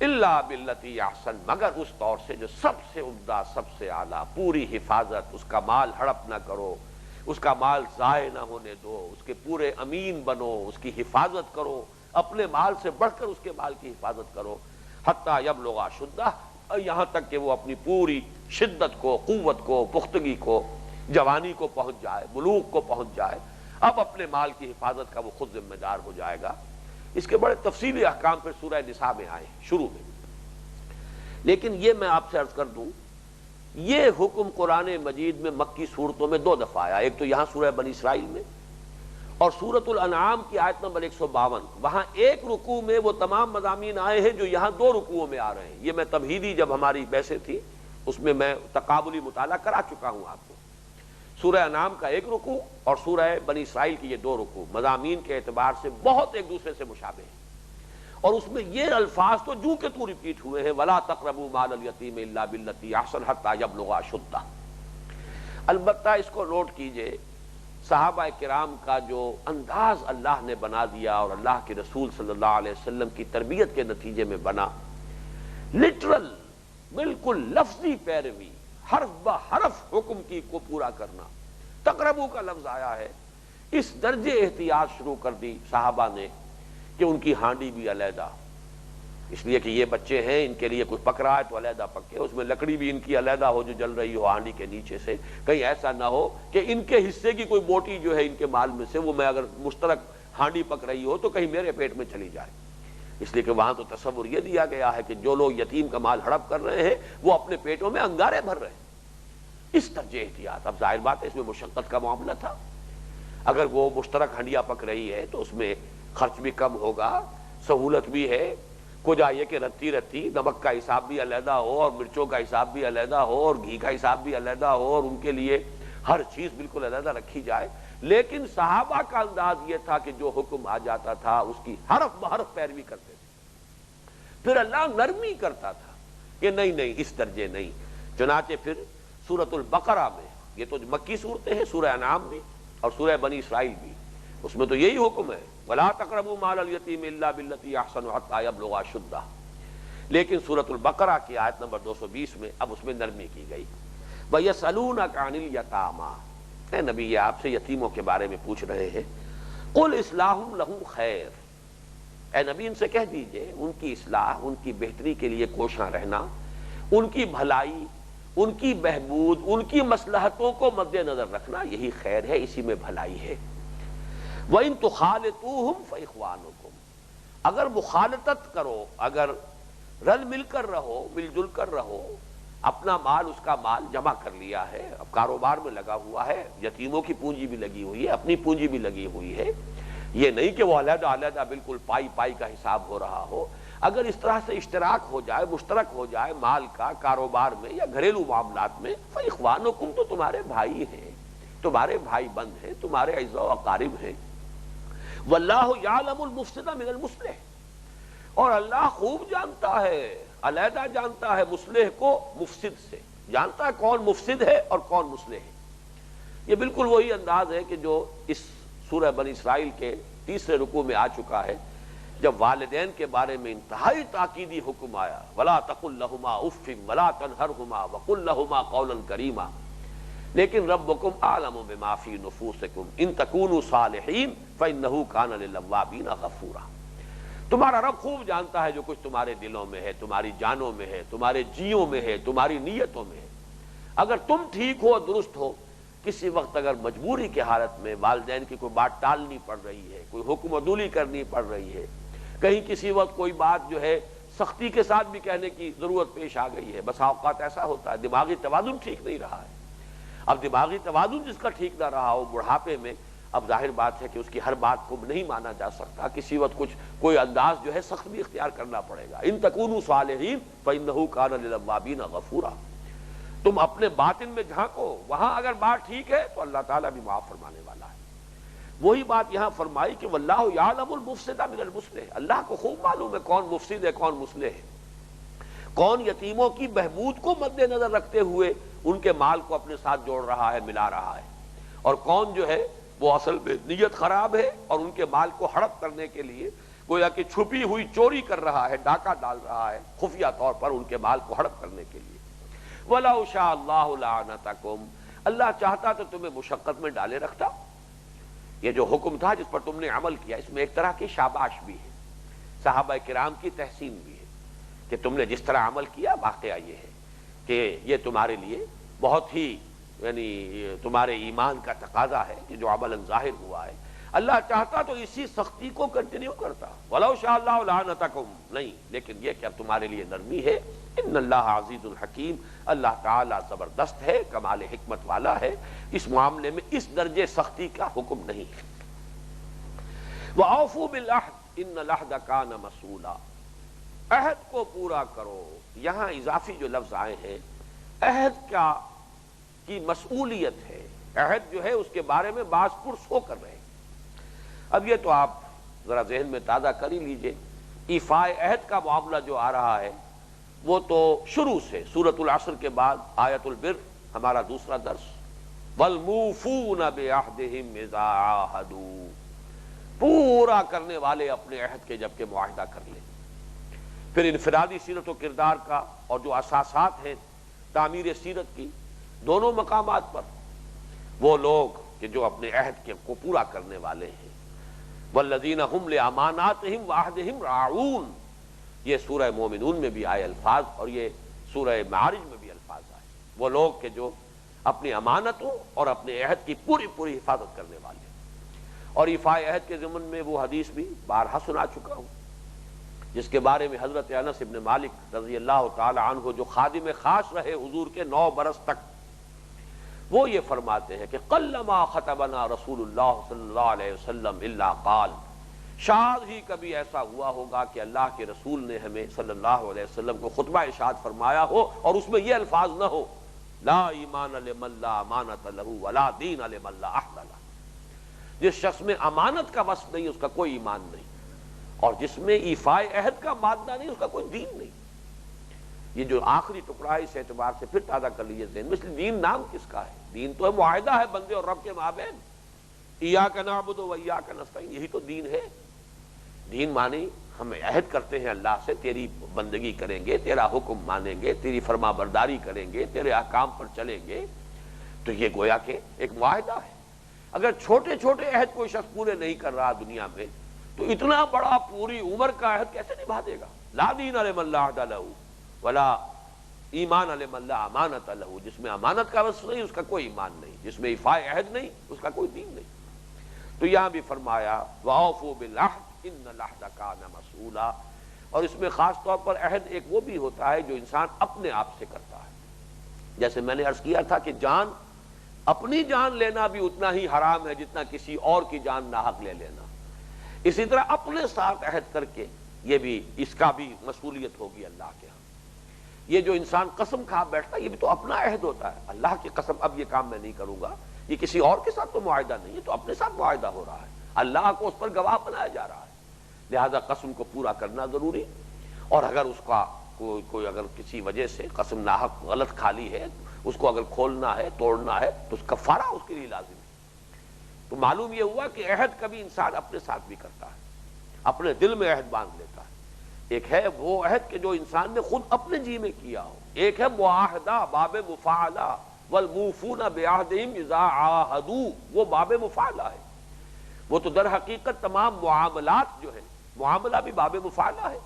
الا باللتی احسن، مگر اس طور سے جو سب سے عمدہ، سب سے اعلیٰ، پوری حفاظت، اس کا مال ہڑپ نہ کرو، اس کا مال ضائع نہ ہونے دو، اس کے پورے امین بنو، اس کی حفاظت کرو، اپنے مال سے بڑھ کر اس کے مال کی حفاظت کرو، حتی یبلغ اشدہ، یہاں تک کہ وہ اپنی پوری شدت کو، قوت کو، پختگی کو، جوانی کو پہنچ جائے، بلوغ کو پہنچ جائے، اب اپنے مال کی حفاظت کا وہ خود ذمہ دار ہو جائے گا۔ اس کے بڑے تفصیلی احکام پھر سورہ نساء میں آئے شروع میں، لیکن یہ میں آپ سے عرض کر دوں، یہ حکم قرآن مجید میں مکی صورتوں میں 2 دفعہ آیا، ایک تو یہاں سورہ بنی اسرائیل میں، اور سورۃ الانعام کی آیت نمبر 152، وہاں ایک رکوع میں وہ تمام مضامین آئے ہیں جو یہاں 2 رکوعوں میں آ رہے ہیں۔ یہ میں تمہیدی جب ہماری بحثیں تھی اس میں تقابلی مطالعہ کرا چکا ہوں آپ کو۔ سورہ انعام کا ایک رکوع اور سورہ بنی اسرائیل کی یہ 2 رکوع مضامین کے اعتبار سے بہت ایک دوسرے سے مشابہ ہیں، اور اس میں یہ الفاظ تو جو کہ تو ریپیٹ ہوئے ہیں، وَلَا تَقْرَبُوا مَالَ الْيَتِيمِ إِلَّا بِالَّتِي أَحْسَنَ حَتَّى يَبْلُغَ أَشُدَّهُ۔ البتہ اس کو نوٹ کیجئے، صحابہ کرام کا جو انداز اللہ نے بنا دیا اور اللہ کے رسول صلی اللہ علیہ وسلم کی تربیت کے نتیجے میں بنا، لٹرل، بالکل لفظی پیروی، حرف بہ حرف حکم کی کو پورا کرنا۔ تقربو کا لفظ آیا ہے، اس درجے احتیاط شروع کر دی صحابہ نے کہ ان کی ہانڈی بھی علیحدہ، اس لیے کہ یہ بچے ہیں، ان کے لیے کچھ پک رہا ہے تو علیحدہ پکے، اس میں لکڑی بھی ان کی علیحدہ ہو جو جل رہی ہو ہانڈی کے نیچے سے، کہیں ایسا نہ ہو کہ ان کے حصے کی کوئی بوٹی جو ہے ان کے مال میں سے، وہ میں اگر مشترک ہانڈی پک رہی ہو تو کہیں میرے پیٹ میں چلی جائے، اس لیے کہ وہاں تو تصور یہ دیا گیا ہے کہ جو لوگ یتیم کا مال ہڑپ کر رہے ہیں وہ اپنے پیٹوں میں انگارے بھر رہے ہیں۔ اس درجے احتیاط، اب ظاہر بات ہے اس میں مشقت کا معاملہ تھا، اگر وہ مشترک ہنڈیاں پک رہی ہے تو اس میں خرچ بھی کم ہوگا، سہولت بھی ہے، کو جائے کہ رتی رتی نمک کا حساب بھی علیحدہ ہو اور مرچوں کا حساب بھی علیحدہ ہو اور گھی کا حساب بھی علیحدہ ہو اور ان کے لیے ہر چیز بالکل علیحدہ رکھی جائے، لیکن صحابہ کا انداز یہ تھا کہ جو حکم آ جاتا تھا اس کی حرف بحرف پیروی کرتے تھے۔ پھر اللہ نرمی کرتا تھا کہ نہیں نہیں اس درجے نہیں، چنانچہ پھر سورۃ البقرہ میں، یہ تو مکی صورتیں ہیں، سورہ انعام بھی اور سورہ بنی اسرائیل بھی، اس میں تو یہی حکم ہے، وَلَا تَقْرَبُوا مَالَ الْيَتِيمِ إِلَّا بِالَّتِي أَحْسَنُ حَتَّى يَبْلُغَ أَشُدَّهُ۔ لیکن سورۃ البقرہ کی آیت نمبر 220 میں اب اس میں نرمی کی گئی، وَيَسْأَلُونَكَ عَنِ الْيَتَامَىٰ، اے نبی یہ آپ سے یتیموں کے بارے میں پوچھ رہے ہیں، قُلْ إِصْلَاحٌ لَهُمْ خَيْرٌ، اے نبی ان سے کہہ دیجئے ان کی اصلاح، ان کی بہتری کے لیے کوشاں رہنا، ان کی بھلائی، ان کی بہبود، ان کی مصلحتوں کو مد نظر رکھنا یہی خیر ہے، اسی میں بھلائی ہے۔ وَإِن تُخَالِطُوهُمْ فَإِخْوَانُكُمْ، اگر مخالطت کرو، اگر رل مل کر رہو، مل جل کر رہو، اپنا مال اس کا مال جمع کر لیا ہے، اب کاروبار میں لگا ہوا ہے، یتیموں کی پونجی بھی لگی ہوئی ہے، اپنی پونجی بھی لگی ہوئی ہے، یہ نہیں کہ وہ علیحدہ علیحدہ بالکل پائی پائی کا حساب ہو رہا ہو، اگر اس طرح سے اشتراک ہو جائے، مشترک ہو جائے مال کا کاروبار میں یا گھریلو معاملات میں، فَإِخْوَانُكُمْ، تو تمہارے بھائی ہیں، تمہارے بھائی بند ہیں، تمہارے اعزاء و اقارب ہیں۔ وَاللَّهُ يَعْلَمُ الْمُفْسِدَ مِنَ الْمُصْلِحِ، اور اللہ خوب جانتا ہے، علیحدہ جانتا ہے مصلح کو مفسد سے، جانتا ہے کون مفسد ہے اور کون مصلح ہے۔ یہ بالکل وہی انداز ہے کہ جو اس سورہ بنی اسرائیل کے 3رے رکوع میں آ چکا ہے، جب والدین کے بارے میں انتہائی تاکیدی حکم آیا، وَلَا تَقُل لَّهُمَا أُفٍّ وَلَا تَنْهَرْهُمَا وَقُل لَّهُمَا قَوْلًا كَرِيمًا، لیکن ربکم اعلم بما فی نفوسکم ان تکونوا صالحین فإنہ کان للأوابین غفورا، تمہارا رب خوب جانتا ہے جو کچھ تمہارے دلوں میں ہے، تمہاری جانوں میں ہے، تمہارے جیوں میں ہے، تمہاری نیتوں میں ہے، اگر تم ٹھیک ہو، درست ہو، کسی وقت اگر مجبوری کی حالت میں والدین کی کوئی بات ٹالنی پڑ رہی ہے، کوئی حکم عدولی کرنی پڑ رہی ہے، کہیں کسی وقت کوئی بات جو ہے سختی کے ساتھ بھی کہنے کی ضرورت پیش آ گئی ہے، بسا اوقات ایسا ہوتا ہے دماغی توازن ٹھیک نہیں رہا ہے، اب دماغی توازن جس کا ٹھیک نہ رہا ہو بڑھاپے میں، اب ظاہر بات ہے کہ اس کی ہر بات کو نہیں مانا جا سکتا، کسی وقت کوئی انداز جو ہے سخت بھی اختیار کرنا پڑے گا۔ ان تکونوا صالحین فإنہ کان للأوابین غفورا، تم اپنے باطن میں جھانکو، وہاں اگر بات ٹھیک ہے تو اللہ تعالیٰ بھی معاف فرمانے والا ہے۔ وہی بات یہاں فرمائی کہ واللہ یعلم المفسد من المصلح، اللہ کو خوب معلوم ہے کون مفسد ہے کون مصلح ہے، کون یتیموں کی بہبود کو مد نظر رکھتے ہوئے ان کے مال کو اپنے ساتھ جوڑ رہا ہے، ملا رہا ہے، اور کون جو ہے وہ اصل میں نیت خراب ہے اور ان کے مال کو ہڑپ کرنے کے لیے گویا کہ چھپی ہوئی چوری کر رہا ہے، ڈاکہ ڈال رہا ہے خفیہ طور پر ان کے مال کو ہڑپ کرنے کے لیے۔ وَلَوْ شَاءَ اللَّهُ لَعَنَتَكُمْ، اللہ چاہتا تو تمہیں مشقت میں ڈالے رکھتا۔ یہ جو حکم تھا جس پر تم نے عمل کیا، اس میں ایک طرح کی شاباش بھی ہے، صحابہ کرام کی تحسین بھی ہے کہ تم نے جس طرح عمل کیا، واقعہ یہ ہے کہ یہ تمہارے لیے بہت ہی یعنی تمہارے ایمان کا تقاضا ہے کہ جو عمل ظاہر ہوا ہے۔ اللہ چاہتا تو اسی سختی کو کنٹینیو کرتا، وَلَوْ شَاءَ اللَّهُ لَعَنَتَكُمْ، نہیں، لیکن یہ کہ اب تمہارے لیے نرمی ہے۔ ان اللہ عزیز الحکیم، اللہ تعالیٰ زبردست ہے، کمال حکمت والا ہے، اس معاملے میں اس درجے سختی کا حکم نہیں ہے۔ وَأَوْفُوا بِالْعَهْدِ إِنَّ الْعَهْدَ كَانَ مَسْئُولًا، عہد کو پورا کرو۔ یہاں اضافی جو لفظ آئے ہیں، عہد کی مسئولیت ہے، عہد جو ہے اس کے بارے میں باز پرس ہو کر رہے ہیں۔ اب یہ تو آپ ذرا ذہن میں تازہ کر ہی لیجئے، ایفاء عہد کا معاملہ جو آ رہا ہے وہ تو شروع سے سورۃ العصر کے بعد آیت البر، ہمارا دوسرا درس، وَالْمُوفُونَ بِعَهْدِهِمْ إِذَا عَاهَدُوا، پورا کرنے والے اپنے عہد کے جب کہ معاہدہ کر لیں۔ پھر انفرادی سیرت و کردار کا اور جو اساسات ہیں تعمیر سیرت کی، دونوں مقامات پر وہ لوگ کہ جو اپنے عہد کو پورا کرنے والے ہیں، والذین ہم لاماناتہم وعہدہم راعون، یہ سورہ مومنون میں بھی آئے الفاظ اور یہ سورہ معارج میں بھی الفاظ آئے، وہ لوگ کہ جو اپنی امانتوں اور اپنے عہد کی پوری پوری حفاظت کرنے والے ہیں۔ اور ایفاء عہد کے ضمن میں وہ حدیث بھی بارہا سنا چکا ہوں جس کے بارے میں حضرت انس بن مالک رضی اللہ تعالی عنہ جو خادم خاص رہے حضور کے 9 برس تک، وہ یہ فرماتے ہیں کہ قلما خطبنا رسول اللہ صلی اللہ علیہ وسلم الا قال، شاید ہی کبھی ایسا ہوا ہوگا کہ اللہ کے رسول نے ہمیں صلی اللہ علیہ وسلم کو خطبہ ارشاد فرمایا ہو اور اس میں یہ الفاظ نہ ہو، لا ایمان لمن لا امانۃ لہ ولا دین لمن لا عہد لہ، جس شخص میں امانت کا وصف نہیں اس کا کوئی ایمان نہیں، اور جس میں ایفاء عہد کا مادہ نہیں اس کا کوئی دین نہیں۔ یہ جو آخری ٹکڑا ہے اس اعتبار سے پھر تازہ کر لیجیے ذہن میں، اس لیے دین نام کس کا ہے؟ دین تو ہے معاہدہ ہے بندے اور رب کے مابین، ایاک نعبد و ایاک نستعین، یہی تو دین ہے۔ دین مانی ہم عہد کرتے ہیں اللہ سے، تیری بندگی کریں گے، تیرا حکم مانیں گے، تیری فرما برداری کریں گے، تیرے احکام پر چلیں گے، تو یہ گویا کہ ایک معاہدہ ہے۔ اگر چھوٹے چھوٹے عہد کوئی شخص پورے نہیں کر رہا دنیا میں تو اتنا بڑا پوری عمر کا عہد کیسے نبھا دے گا؟ لا دین لمن لا عہد لہ ولا ایمان لمن لا امانۃ لہ، جس میں امانت کا وصف نہیں اس کا کوئی ایمان نہیں، جس میں ایفاء عہد نہیں اس کا کوئی دین نہیں۔ تو یہاں بھی فرمایا وَأَوْفُوا بِالْعَهْدِ إِنَّ الْعَهْدَ كَانَ مَسْئُولًا، اور اس میں خاص طور پر عہد ایک وہ بھی ہوتا ہے جو انسان اپنے آپ سے کرتا ہے۔ جیسے میں نے عرض کیا تھا کہ جان، اپنی جان لینا بھی اتنا ہی حرام ہے جتنا کسی اور کی جان ناحق لے لینا۔ اسی طرح اپنے ساتھ عہد کر کے یہ بھی، اس کا بھی مسئولیت ہوگی اللہ کے ہاں۔ یہ جو انسان قسم کھا بیٹھتا ہے یہ بھی تو اپنا عہد ہوتا ہے، اللہ کی قسم اب یہ کام میں نہیں کروں گا، یہ کسی اور کے ساتھ تو معاہدہ نہیں ہے، تو اپنے ساتھ معاہدہ ہو رہا ہے، اللہ کو اس پر گواہ بنایا جا رہا ہے، لہذا قسم کو پورا کرنا ضروری۔ اور اگر اس کا کوئی اگر کسی وجہ سے قسم ناحق غلط کھا لی ہے، اس کو اگر کھولنا ہے، توڑنا ہے، تو اس کفارہ اس کے لیے لازم ہے۔ تو معلوم یہ ہوا کہ عہد کبھی انسان اپنے ساتھ بھی کرتا ہے، اپنے دل میں عہد باندھ لیتا ہے۔ ایک ہے وہ عہد کہ جو انسان نے خود اپنے جی میں کیا ہو، ایک ہے معاہدہ باب مفاعلہ، والموفون بعہدہم اذا عاہدوا، وہ باب مفاعلہ ہے۔ وہ تو در حقیقت تمام معاملات جو ہیں، معاملہ بھی باب مفاعلہ ہے،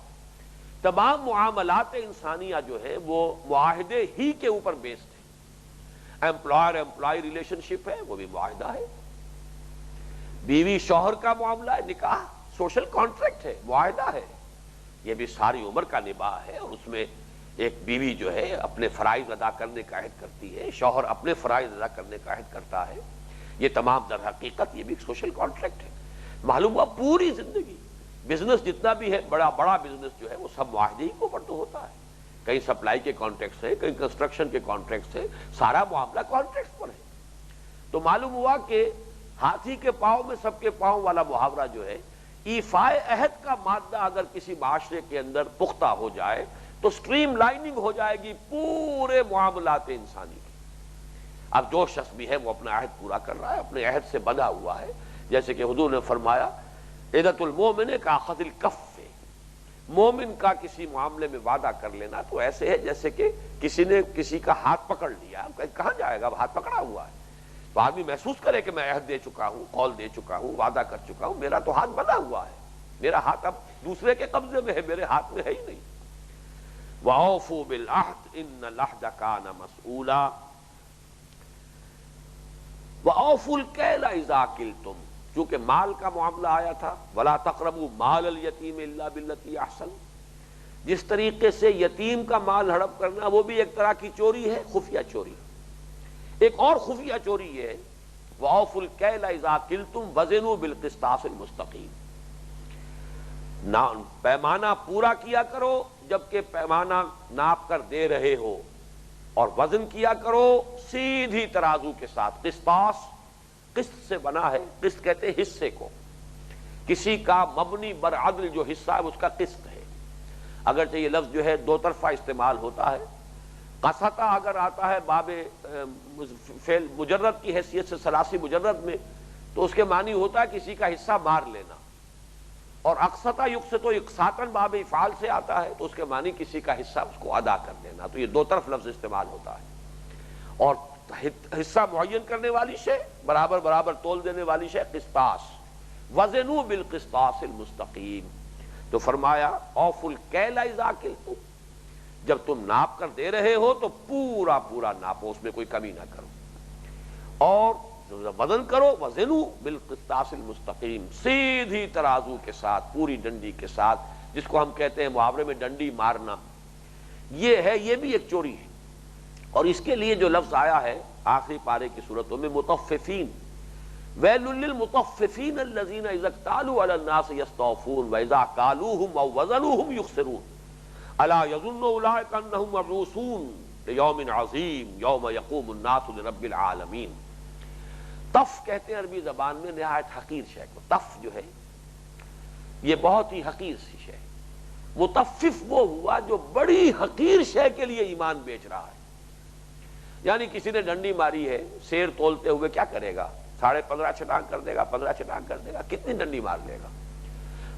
تمام معاملات انسانیہ جو ہے وہ معاہدے ہی کے اوپر بیسڈ ہے۔ امپلائر امپلائی ریلیشن شپ ہے، وہ بھی معاہدہ ہے۔ بیوی شوہر کا معاملہ ہے، نکاح سوشل کانٹریکٹ ہے، معاہدہ ہے۔ یہ بھی ساری عمر کا نباہ ہے، اور اس میں ایک بیوی جو ہے اپنے فرائض ادا کرنے کا عہد کرتی ہے، شوہر اپنے فرائض ادا کرنے کا عہد کرتا ہے۔ یہ تمام در حقیقت یہ بھی ایک سوشل کانٹریکٹ ہے۔ معلوم ہوا پوری زندگی، بزنس جتنا بھی ہے، بڑا بڑا بزنس جو ہے وہ سب معاہدے ہی کے اوپر تو ہوتا ہے۔ کہیں سپلائی کے کانٹریکٹس ہیں، کہیں کنسٹرکشن کے کانٹریکٹس ہیں، سارا معاملہ کانٹریکٹس پر ہے۔ تو معلوم ہوا کہ ہاتھی کے پاؤں میں سب کے پاؤں والا محاورہ جو ہے، ایفاء عہد کا مادہ اگر کسی معاشرے کے اندر پختہ ہو جائے تو سٹریم لائننگ ہو جائے گی پورے معاملات انسانی کی۔ اب جو شخص بھی ہے وہ اپنا عہد پورا کر رہا ہے، اپنے عہد سے بندھا ہوا ہے، جیسے کہ حضور نے فرمایا عہدۃ المومن کاخذ الکف، مومن کا کسی معاملے میں وعدہ کر لینا تو ایسے ہے جیسے کہ کسی نے کسی کا ہاتھ پکڑ لیا، کہاں جائے گا، ہاتھ پکڑا ہوا ہے، تو آدمی محسوس کرے کہ میں عہد دے چکا ہوں، قول دے چکا ہوں، وعدہ کر چکا ہوں، میرا تو ہاتھ بندھا ہوا ہے، میرا ہاتھ اب دوسرے کے قبضے میں ہے، میرے ہاتھ میں ہے ہی نہیں۔ وَأَوْفُوا بِالْعَهْدِ إِنَّ الْعَهْدَ كَانَ مَسْئُولًا وَأَوْفُوا الْكَيْلَ إِذَا كِلْتُمْ، چونکہ مال کا معاملہ آیا تھا، وَلَا تَقْرَبُوا مَالَ الْيَتِيمِ إِلَّا بِالَّتِي أَحْسَنُ، جس طریقے سے یتیم کا مال ہڑپ کرنا وہ بھی ایک طرح کی چوری ہے، خفیہ چوری۔ ایک اور خفیہ چوری یہ ہے وَأَوْفُوا الْكَيْلَ إِذَا كِلْتُمْ وَزِنُوا بِالْقِسْطَاسِ الْمُسْتَقِيمِ، پیمانہ پورا کیا کرو جبکہ پیمانہ ناپ کر دے رہے ہو، اور وزن کیا کرو سیدھی ترازو کے ساتھ۔ قسطاس قسط سے بنا ہے، قسط کہتے ہیں حصے کو، کسی کا مبنی بر عدل جو حصہ ہے اس کا قسط ہے، اگرچہ یہ لفظ جو ہے دو طرفہ استعمال ہوتا ہے، قسطہ اگر آتا ہے باب فعل مجرد کی حیثیت سے ثلاثی مجرد میں تو اس کے معنی ہوتا ہے کسی کا حصہ مار لینا، اور اقسطہ یقسط اقساطاً باب افعال سے آتا ہے تو اس کے معنی کسی کا حصہ اس کو ادا کر دینا، تو یہ دو طرف لفظ استعمال ہوتا ہے۔ اور حصہ معین کرنے والی شے، برابر برابر تول دینے والی شے قسطاس، وزنوا بالقسطاس المستقیم، تو فرمایا اوفوا الکیل اذا کلتم، جب تم ناپ کر دے رہے ہو تو پورا پورا ناپو، اس میں کوئی کمی نہ کرو، اور وزن کرو وزنوا بالقسطاس المستقیم، سیدھی ترازو کے ساتھ، پوری ڈنڈی کے ساتھ، جس کو ہم کہتے ہیں محاورے میں ڈنڈی مارنا، یہ ہے، یہ بھی ایک چوری ہے۔ اور اس کے لیے جو لفظ آیا ہے آخری پارے کی صورتوں میں مطففین، ویل للمطففین الذین اذا اکتالوا علی الناس یستوفون واذا کالوہم او وزنوہم یخسرون الا یظن اولئک انہم مبعوثون لیوم عظیم یوم یقوم الناس لرب العالمین۔ تف کہتے ہیں عربی زبان میں نہایت حقیر شے کو، تف جو ہے یہ بہت ہی حقیر سی شے، مطفف وہ ہوا جو بڑی حقیر شے کے لیے ایمان بیچ رہا ہے، یعنی کسی نے ڈنڈی ماری ہے، سیر تولتے ہوئے کیا کرے گا، 15.5 چھٹانگ کر دے گا، 15 چھٹانگ کر دے گا، کتنی ڈنڈی مار لے گا،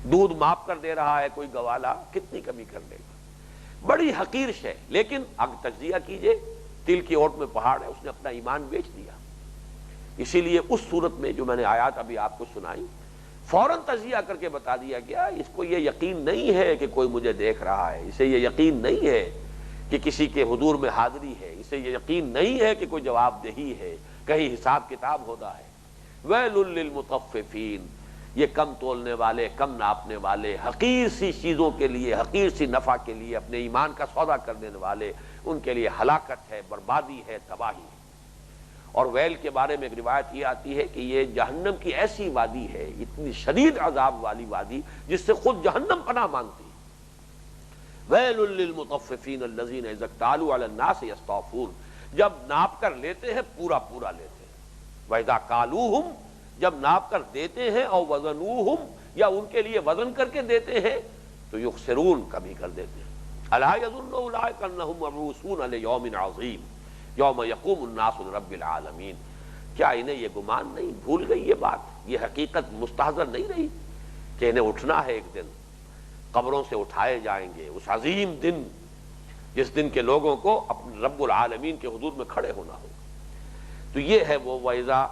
دودھ ماپ کر دے رہا ہے کوئی گوالا، کتنی کمی کر لے گا، بڑی حقیر شے، لیکن اگر تجزیہ کیجئے تل کی اوٹ میں پہاڑ ہے، اس نے اپنا ایمان بیچ دیا۔ اسی لیے اس صورت میں جو میں نے آیات ابھی آپ کو سنائی، فوراً تجزیہ کر کے بتا دیا گیا اس کو یہ یقین نہیں ہے کہ کوئی مجھے دیکھ رہا ہے، اسے یہ یقین نہیں ہے کہ کسی کے حضور میں حاضری ہے، اسے یہ یقین نہیں ہے کہ کوئی جواب دہی ہے، کہیں حساب کتاب ہوتا ہے۔ ویل للمطففین، یہ کم تولنے والے، کم ناپنے والے، حقیر سی چیزوں کے لیے، حقیر سی نفع کے لیے اپنے ایمان کا سودا کر دینے والے، ان کے لیے ہلاکت ہے، بربادی ہے، تباہی ہے۔ اور ویل کے بارے میں ایک روایت یہ آتی ہے کہ یہ جہنم کی ایسی وادی ہے، اتنی شدید عذاب والی وادی جس سے خود جہنم پناہ مانگتی ہے۔ ویل للمطففین الذین اذا اکتالوا علی الناس یستوفون، جب ناپ کر لیتے ہیں پورا پورا لیتے ہیں، واذا کالوہم، جب ناپ کر دیتے ہیں، اور وزنوہم، یا ان کے لیے وزن کر کے دیتے ہیں تو یخسرون، کمی کر دیتے ہیں۔ الا یظن اولئک انہم مبعوثون لیوم عظیم یوم یقوم الناس لرب العالمین، کیا انہیں یہ گمان نہیں، بھول گئی یہ بات، یہ حقیقت مستحضر نہیں رہی کہ انہیں اٹھنا ہے، ایک دن قبروں سے اٹھائے جائیں گے، اس عظیم دن جس دن کے لوگوں کو اپنے رب العالمین کے حضور میں کھڑے ہونا ہوگا۔ تو یہ ہے وہ وَإِذَا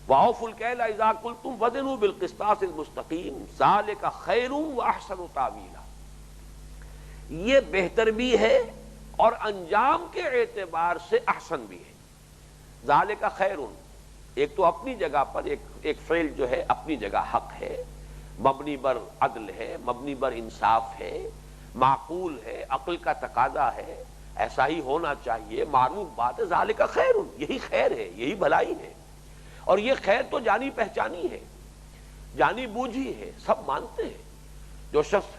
وَأَوْفُوا الْكَيْلَ إِذَا قُلْتُمْ وَزِنُوا بِالْقِسْطَاسِ الْمُسْتَقِيمِ ذَلِكَ خَيْرٌ وَأَحْسَنُ تَأْوِيلًا، یہ بہتر بھی ہے اور انجام کے اعتبار سے احسن بھی ہے۔ ذالک خیر، ایک تو اپنی جگہ پر ایک فعل جو ہے اپنی جگہ حق ہے، مبنی بر عدل ہے، مبنی بر انصاف ہے، معقول ہے، عقل کا تقاضا ہے، ایسا ہی ہونا چاہیے، معروف بات ہے۔ ذالک خیر، یہی خیر ہے، یہی بھلائی ہے، اور یہ خیر تو جانی پہچانی ہے، جانی بوجھی ہے، سب مانتے ہیں۔ جو شخص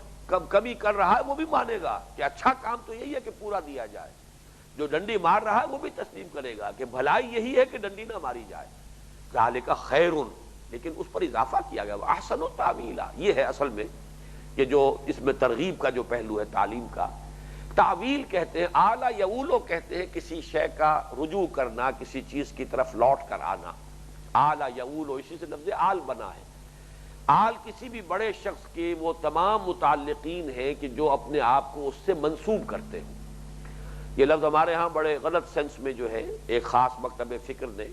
کمی کر رہا ہے وہ بھی مانے گا کہ اچھا کام تو یہی ہے کہ پورا دیا جائے، جو ڈنڈی مار رہا ہے وہ بھی تسلیم کرے گا کہ بھلائی یہی ہے کہ ڈنڈی نہ ماری جائے۔ ذالک خیر، لیکن اس پر اضافہ کیا گیا احسن تاویلا، یہ ہے اصل میں کہ جو اس میں ترغیب کا جو پہلو ہے تعلیم کا، تعویل کہتے ہیں، آلا یعولو کہتے ہیں کسی شے کا رجوع کرنا، کسی چیز کی طرف لوٹ کر آنا. آلا یعولو اسی سے لفظ آل بنا ہے. آل کسی بھی بڑے شخص کے وہ تمام متعلقین ہیں کہ جو اپنے آپ کو اس سے منسوب کرتے ہیں. یہ لفظ ہمارے ہاں بڑے غلط سینس میں جو ہے ایک خاص مکتب فکر نے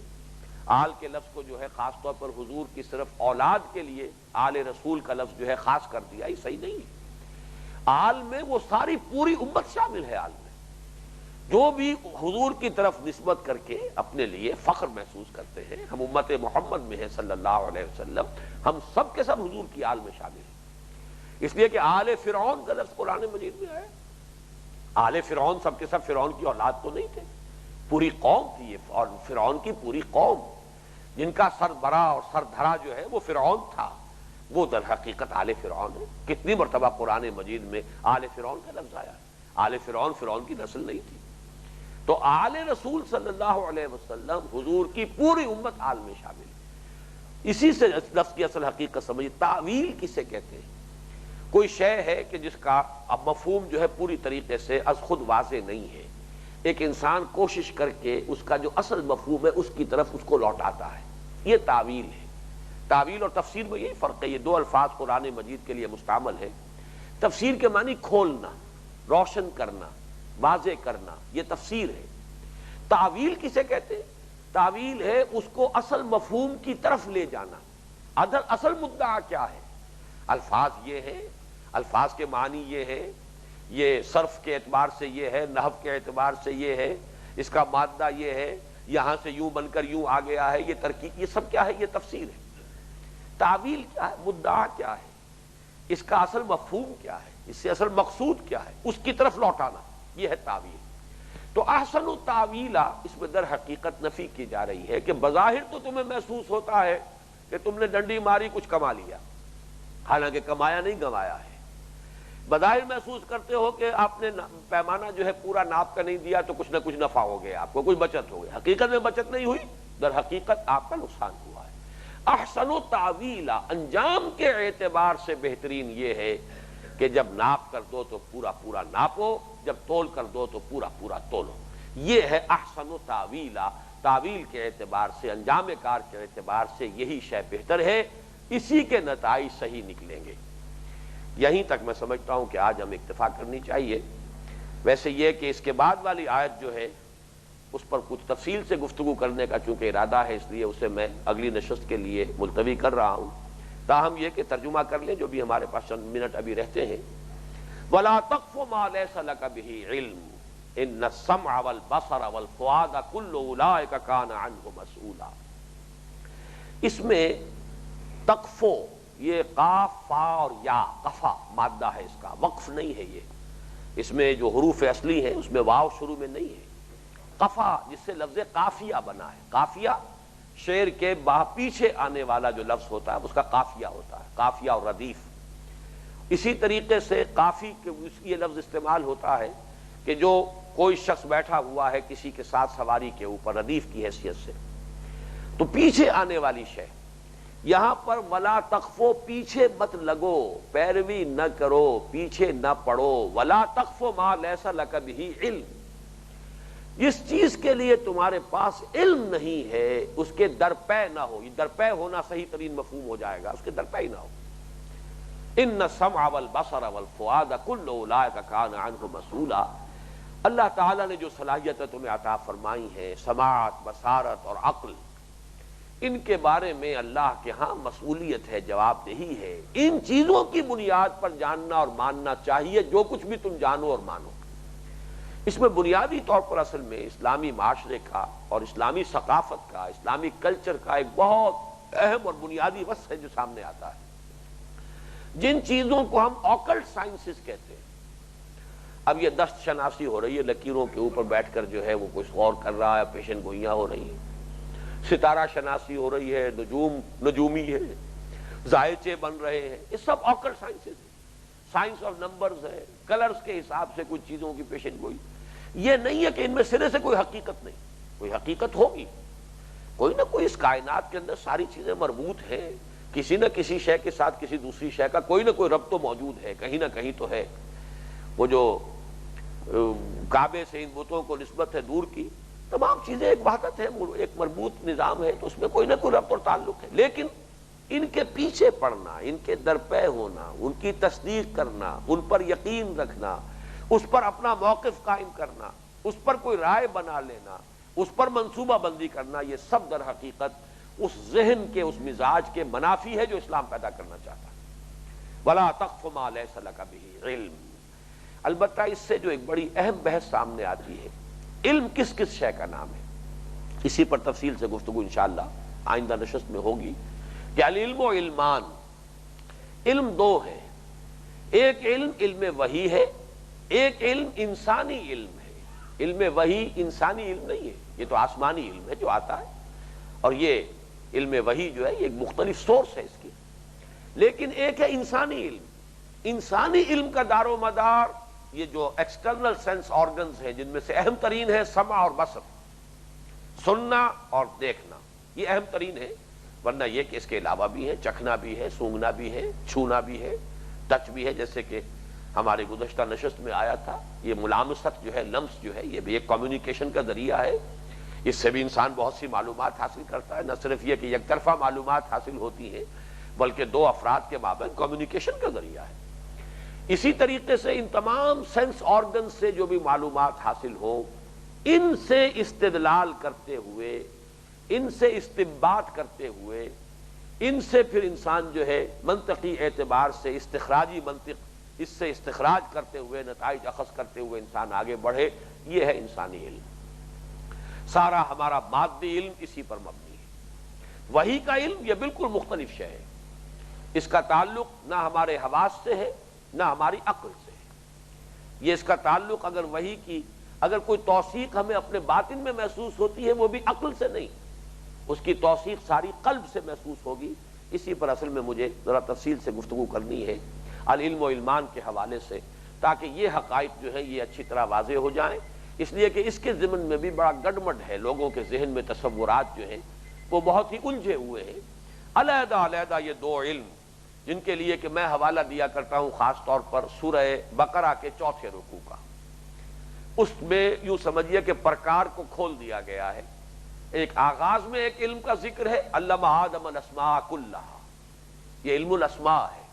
آل کے لفظ کو جو ہے خاص طور پر حضور کی صرف اولاد کے لیے آل رسول کا لفظ جو ہے خاص کر دیا. یہ صحیح نہیں ہے. آل میں وہ ساری پوری امت شامل ہے. آل میں جو بھی حضور کی طرف نسبت کر کے اپنے لیے فخر محسوس کرتے ہیں، ہم امت محمد میں ہیں صلی اللہ علیہ وسلم، ہم سب کے سب حضور کی آل میں شامل ہیں. اس لیے کہ آل فرعون کا لفظ قرآن مجید میں ہے. آل فرعون سب کے سب فرعون کی اولاد تو نہیں تھے، پوری قوم تھی یہ، اور فرعون کی پوری قوم جن کا سربراہ اور سردھرا جو ہے وہ فرعون تھا، وہ در حقیقت آل فرعون ہے. کتنی مرتبہ قرآن مجید میں آل فرعون کا لفظ آیا. آل فرعون فرعون کی نسل نہیں تھی. تو آل رسول صلی اللہ علیہ وسلم حضور کی پوری امت آل میں شامل ہے. اسی سے لفظ کی اصل حقیقت سمجھیے. تعویل کسے کہتے ہیں؟ کوئی شے ہے کہ جس کا اب مفہوم جو ہے پوری طریقے سے از خود واضح نہیں ہے، ایک انسان کوشش کر کے اس کا جو اصل مفہوم ہے اس کی طرف اس کو لوٹاتا ہے، یہ تعویل ہے. تعویل اور تفسیر میں یہی فرق ہے. یہ دو الفاظ قرآن مجید کے لیے مستعمل ہے. تفسیر کے معنی کھولنا، روشن کرنا، واضح کرنا، یہ تفسیر ہے. تعویل کسے کہتے ہیں؟ تعویل ہے اس کو اصل مفہوم کی طرف لے جانا. اصل مدعا کیا ہے؟ الفاظ یہ ہے، الفاظ کے معنی یہ ہے، یہ صرف کے اعتبار سے یہ ہے، نحو کے اعتبار سے یہ ہے، اس کا مادہ یہ ہے، یہاں سے یوں بن کر یوں آ گیا ہے، یہ ترکیب، یہ سب کیا ہے؟ یہ تفسیر ہے. تعویل کیا ہے؟ مدعا کیا ہے؟ اس کا اصل مفہوم کیا ہے؟ اس سے اصل مقصود کیا ہے؟ اس کی طرف لوٹانا، یہ ہے تعویل. تو احسن التعویلہ اس میں در حقیقت نفی کی جا رہی ہے کہ بظاہر تو تمہیں محسوس ہوتا ہے کہ تم نے ڈنڈی ماری کچھ کما لیا، حالانکہ کمایا نہیں، گنوایا ہے. بظاہر محسوس کرتے ہو کہ آپ نے پیمانہ جو ہے پورا ناپ کا نہیں دیا تو کچھ نہ کچھ نفع ہو گیا، آپ کو کچھ بچت ہو گئی. حقیقت میں بچت نہیں ہوئی، در حقیقت آپ کا نقصان ہوا ہے. احسن التعویلہ انجام کے اعتبار سے بہترین یہ ہے کہ جب ناپ کر دو تو پورا پورا ناپو، جب تول کر دو تو پورا پورا تولو. یہ ہے احسن التعویلہ. تعویل کے اعتبار سے، انجام کار کے اعتبار سے یہی شے بہتر ہے. اسی کے نتائج صحیح نکلیں گے. یہیں تک میں سمجھتا ہوں کہ آج ہم اکتفا کرنی چاہیے. ویسے یہ کہ اس کے بعد والی آیت جو ہے اس پر کچھ تفصیل سے گفتگو کرنے کا چونکہ ارادہ ہے، اس لیے اسے میں اگلی نشست کے لیے ملتوی کر رہا ہوں. تاہم یہ کہ ترجمہ کر لیں جو بھی ہمارے پاس چند منٹ ابھی رہتے ہیں. وَلَا تَقْفُ مَا لَيْسَ لَكَ بِهِ عِلْمٌ إِنَّ السَّمْعَ وَالْبَصَرَ وَالْفُؤَادَ كُلُّ أُولَٰئِكَ كَانَ عَنْهُ مسؤولا. اس میں تقفو، یہ قاف فا اور یا، قفا مادہ ہے، اس کا وقف نہیں ہے. یہ اس میں جو حروف اصلی ہیں اس میں واو شروع میں نہیں ہے. قفا جس سے لفظ قافیہ بنا ہے. قافیہ شعر کے پیچھے آنے والا جو لفظ ہوتا ہے اس کا قافیہ ہوتا ہے، قافیہ اور ردیف. اسی طریقے سے قافی کے یہ لفظ استعمال ہوتا ہے کہ جو کوئی شخص بیٹھا ہوا ہے کسی کے ساتھ سواری کے اوپر ردیف کی حیثیت سے، تو پیچھے آنے والی شے. یہاں پر ولا تخفو، پیچھے مت لگو، پیروی نہ کرو، پیچھے نہ پڑو. ولا تخفو ما لیس لک بہ علم، جس چیز کے لیے تمہارے پاس علم نہیں ہے اس کے درپے نہ ہو. یہ درپے ہونا صحیح ترین مفہوم ہو جائے گا، اس کے درپے ہی نہ ہو. ان السمع والبصر والفؤاد کل اولئک کان عنہ مسؤولا. اللہ تعالیٰ نے جو صلاحیتیں تمہیں عطا فرمائی ہیں، سماعت، بصارت اور عقل، ان کے بارے میں اللہ کے ہاں مسئولیت ہے، جواب دہی ہے. ان چیزوں کی بنیاد پر جاننا اور ماننا چاہیے جو کچھ بھی تم جانو اور مانو. اس میں بنیادی طور پر اصل میں اسلامی معاشرے کا اور اسلامی ثقافت کا، اسلامی کلچر کا ایک بہت اہم اور بنیادی وصف ہے جو سامنے آتا ہے. جن چیزوں کو ہم آکلٹ سائنسز کہتے ہیں، اب یہ دست شناسی ہو رہی ہے، لکیروں کے اوپر بیٹھ کر جو ہے وہ کچھ غور کر رہا ہے، پیشن گوئیاں ہو رہی ہیں. ستارہ شناسی ہو رہی ہے، نجومی ہے، ذائچے بن رہے ہیں، یہ سب آکلٹ سائنسز ہیں. سائنس آف نمبرز ہے، کلرز کے حساب سے کچھ چیزوں کی پیشن گوئی. یہ نہیں ہے کہ ان میں سرے سے کوئی حقیقت نہیں، کوئی حقیقت ہوگی. کوئی نہ کوئی اس کائنات کے اندر ساری چیزیں مربوط ہیں، کسی نہ کسی شے کے ساتھ کسی دوسری شے کا کوئی نہ کوئی ربط تو موجود ہے، کہیں نہ کہیں تو ہے. وہ جو کعبے سے ان بتوں کو نسبت ہے دور کی، تمام چیزیں ایک وحدت ہے، ایک مربوط نظام ہے، تو اس میں کوئی نہ کوئی ربط اور تعلق ہے، لیکن ان کے پیچھے پڑنا، ان کے درپے ہونا، ان کی تصدیق کرنا، ان پر یقین رکھنا، اس پر اپنا موقف قائم کرنا، اس پر کوئی رائے بنا لینا، اس پر منصوبہ بندی کرنا، یہ سب در حقیقت اس ذہن کے، اس مزاج کے منافی ہے جو اسلام پیدا کرنا چاہتا ہے۔ وَلَا تَقْفُ مَا لَيْسَ لَكَ بِهِ عِلْمٌ۔ البتہ اس سے جو ایک بڑی اہم بحث سامنے آتی ہے، علم کس کس شے کا نام ہے، اسی پر تفصیل سے گفتگو انشاءاللہ آئندہ نشست میں ہوگی کہ العلم و علمان، علم دو ہے، ایک علم علم وحی ہے، ایک علم انسانی علم ہے۔ علم وحی انسانی علم نہیں ہے، یہ تو آسمانی علم ہے جو آتا ہے، اور یہ علم وحی جو ہے یہ ایک مختلف سورس ہے اس کی، لیکن ایک ہے انسانی علم۔ انسانی علم کا دار و مدار یہ جو ایکسٹرنل سینس آرگنز ہیں، جن میں سے اہم ترین ہے سمع اور بصر، سننا اور دیکھنا، یہ اہم ترین ہے، ورنہ یہ کہ اس کے علاوہ بھی ہے، چکھنا بھی ہے، سونگھنا بھی ہے، چھونا بھی ہے، ٹچ بھی ہے، جیسے کہ ہمارے گزشتہ نشست میں آیا تھا، یہ ملامست جو ہے، لمس جو ہے، یہ بھی ایک کمیونیکیشن کا ذریعہ ہے، اس سے بھی انسان بہت سی معلومات حاصل کرتا ہے، نہ صرف یہ کہ یک طرفہ معلومات حاصل ہوتی ہیں بلکہ دو افراد کے مابین کمیونیکیشن کا ذریعہ ہے۔ اسی طریقے سے ان تمام سینس آرگن سے جو بھی معلومات حاصل ہو، ان سے استدلال کرتے ہوئے، ان سے استنباط کرتے ہوئے، ان سے پھر انسان جو ہے منطقی اعتبار سے استخراجی منطق، اس سے استخراج کرتے ہوئے، نتائج اخذ کرتے ہوئے انسان آگے بڑھے، یہ ہے انسانی علم۔ سارا ہمارا مادی علم اسی پر مبنی ہے۔ وحی کا علم یہ بالکل مختلف شے ہے، اس کا تعلق نہ ہمارے حواس سے ہے نہ ہماری عقل سے ہے، یہ اس کا تعلق اگر وحی کی اگر کوئی توثیق ہمیں اپنے باطن میں محسوس ہوتی ہے، وہ بھی عقل سے نہیں، اس کی توثیق ساری قلب سے محسوس ہوگی۔ اسی پر اصل میں مجھے ذرا تفصیل سے گفتگو کرنی ہے العلم و علمان کے حوالے سے، تاکہ یہ حقائق جو ہیں یہ اچھی طرح واضح ہو جائیں، اس لیے کہ اس کے ضمن میں بھی بڑا گڈمڈ ہے، لوگوں کے ذہن میں تصورات جو ہیں وہ بہت ہی الجھے ہوئے ہیں۔ علیحدہ علیحدہ یہ دو علم جن کے لیے کہ میں حوالہ دیا کرتا ہوں خاص طور پر سورہ بقرہ کے 4 رکوع کا، اس میں یوں سمجھیے کہ پرکار کو کھول دیا گیا ہے۔ ایک آغاز میں ایک علم کا ذکر ہے، علم آدم الاسماء کلھا، یہ علم الاسماء ہے،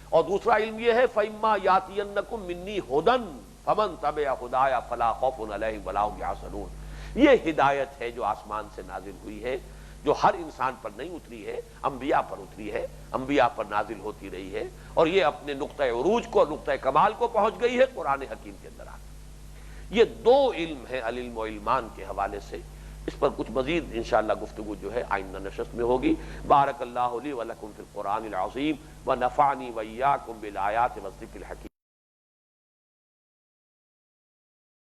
اور دوسرا علم یہ ہے فَإِمَّا يَأْتِيَنَّكُم مِّنِّي هُدًى فَمَن تَبِعَ هُدَايَ فَلَا خَوْفٌ عَلَيْهِمْ وَلَا هُمْ يَحْزَنُونَ۔ یہ ہدایت ہے جو آسمان سے نازل ہوئی ہے، جو ہر انسان پر نہیں اتری ہے، انبیاء پر اتری ہے، انبیاء پر نازل ہوتی رہی ہے، اور یہ اپنے نقطہ عروج کو، نقطہ کمال کو پہنچ گئی ہے قرآن حکیم کے اندر آ کے۔ یہ دو علم ہیں العلم و علمان کے حوالے سے، اس پر کچھ مزید انشاءاللہ گفتگو جو ہے آئندہ نشست میں ہوگی۔ بارک اللہ لی و لکم فی القرآن العظیم و نفعنی و ایاکم بالآیات والذکر الحکیم۔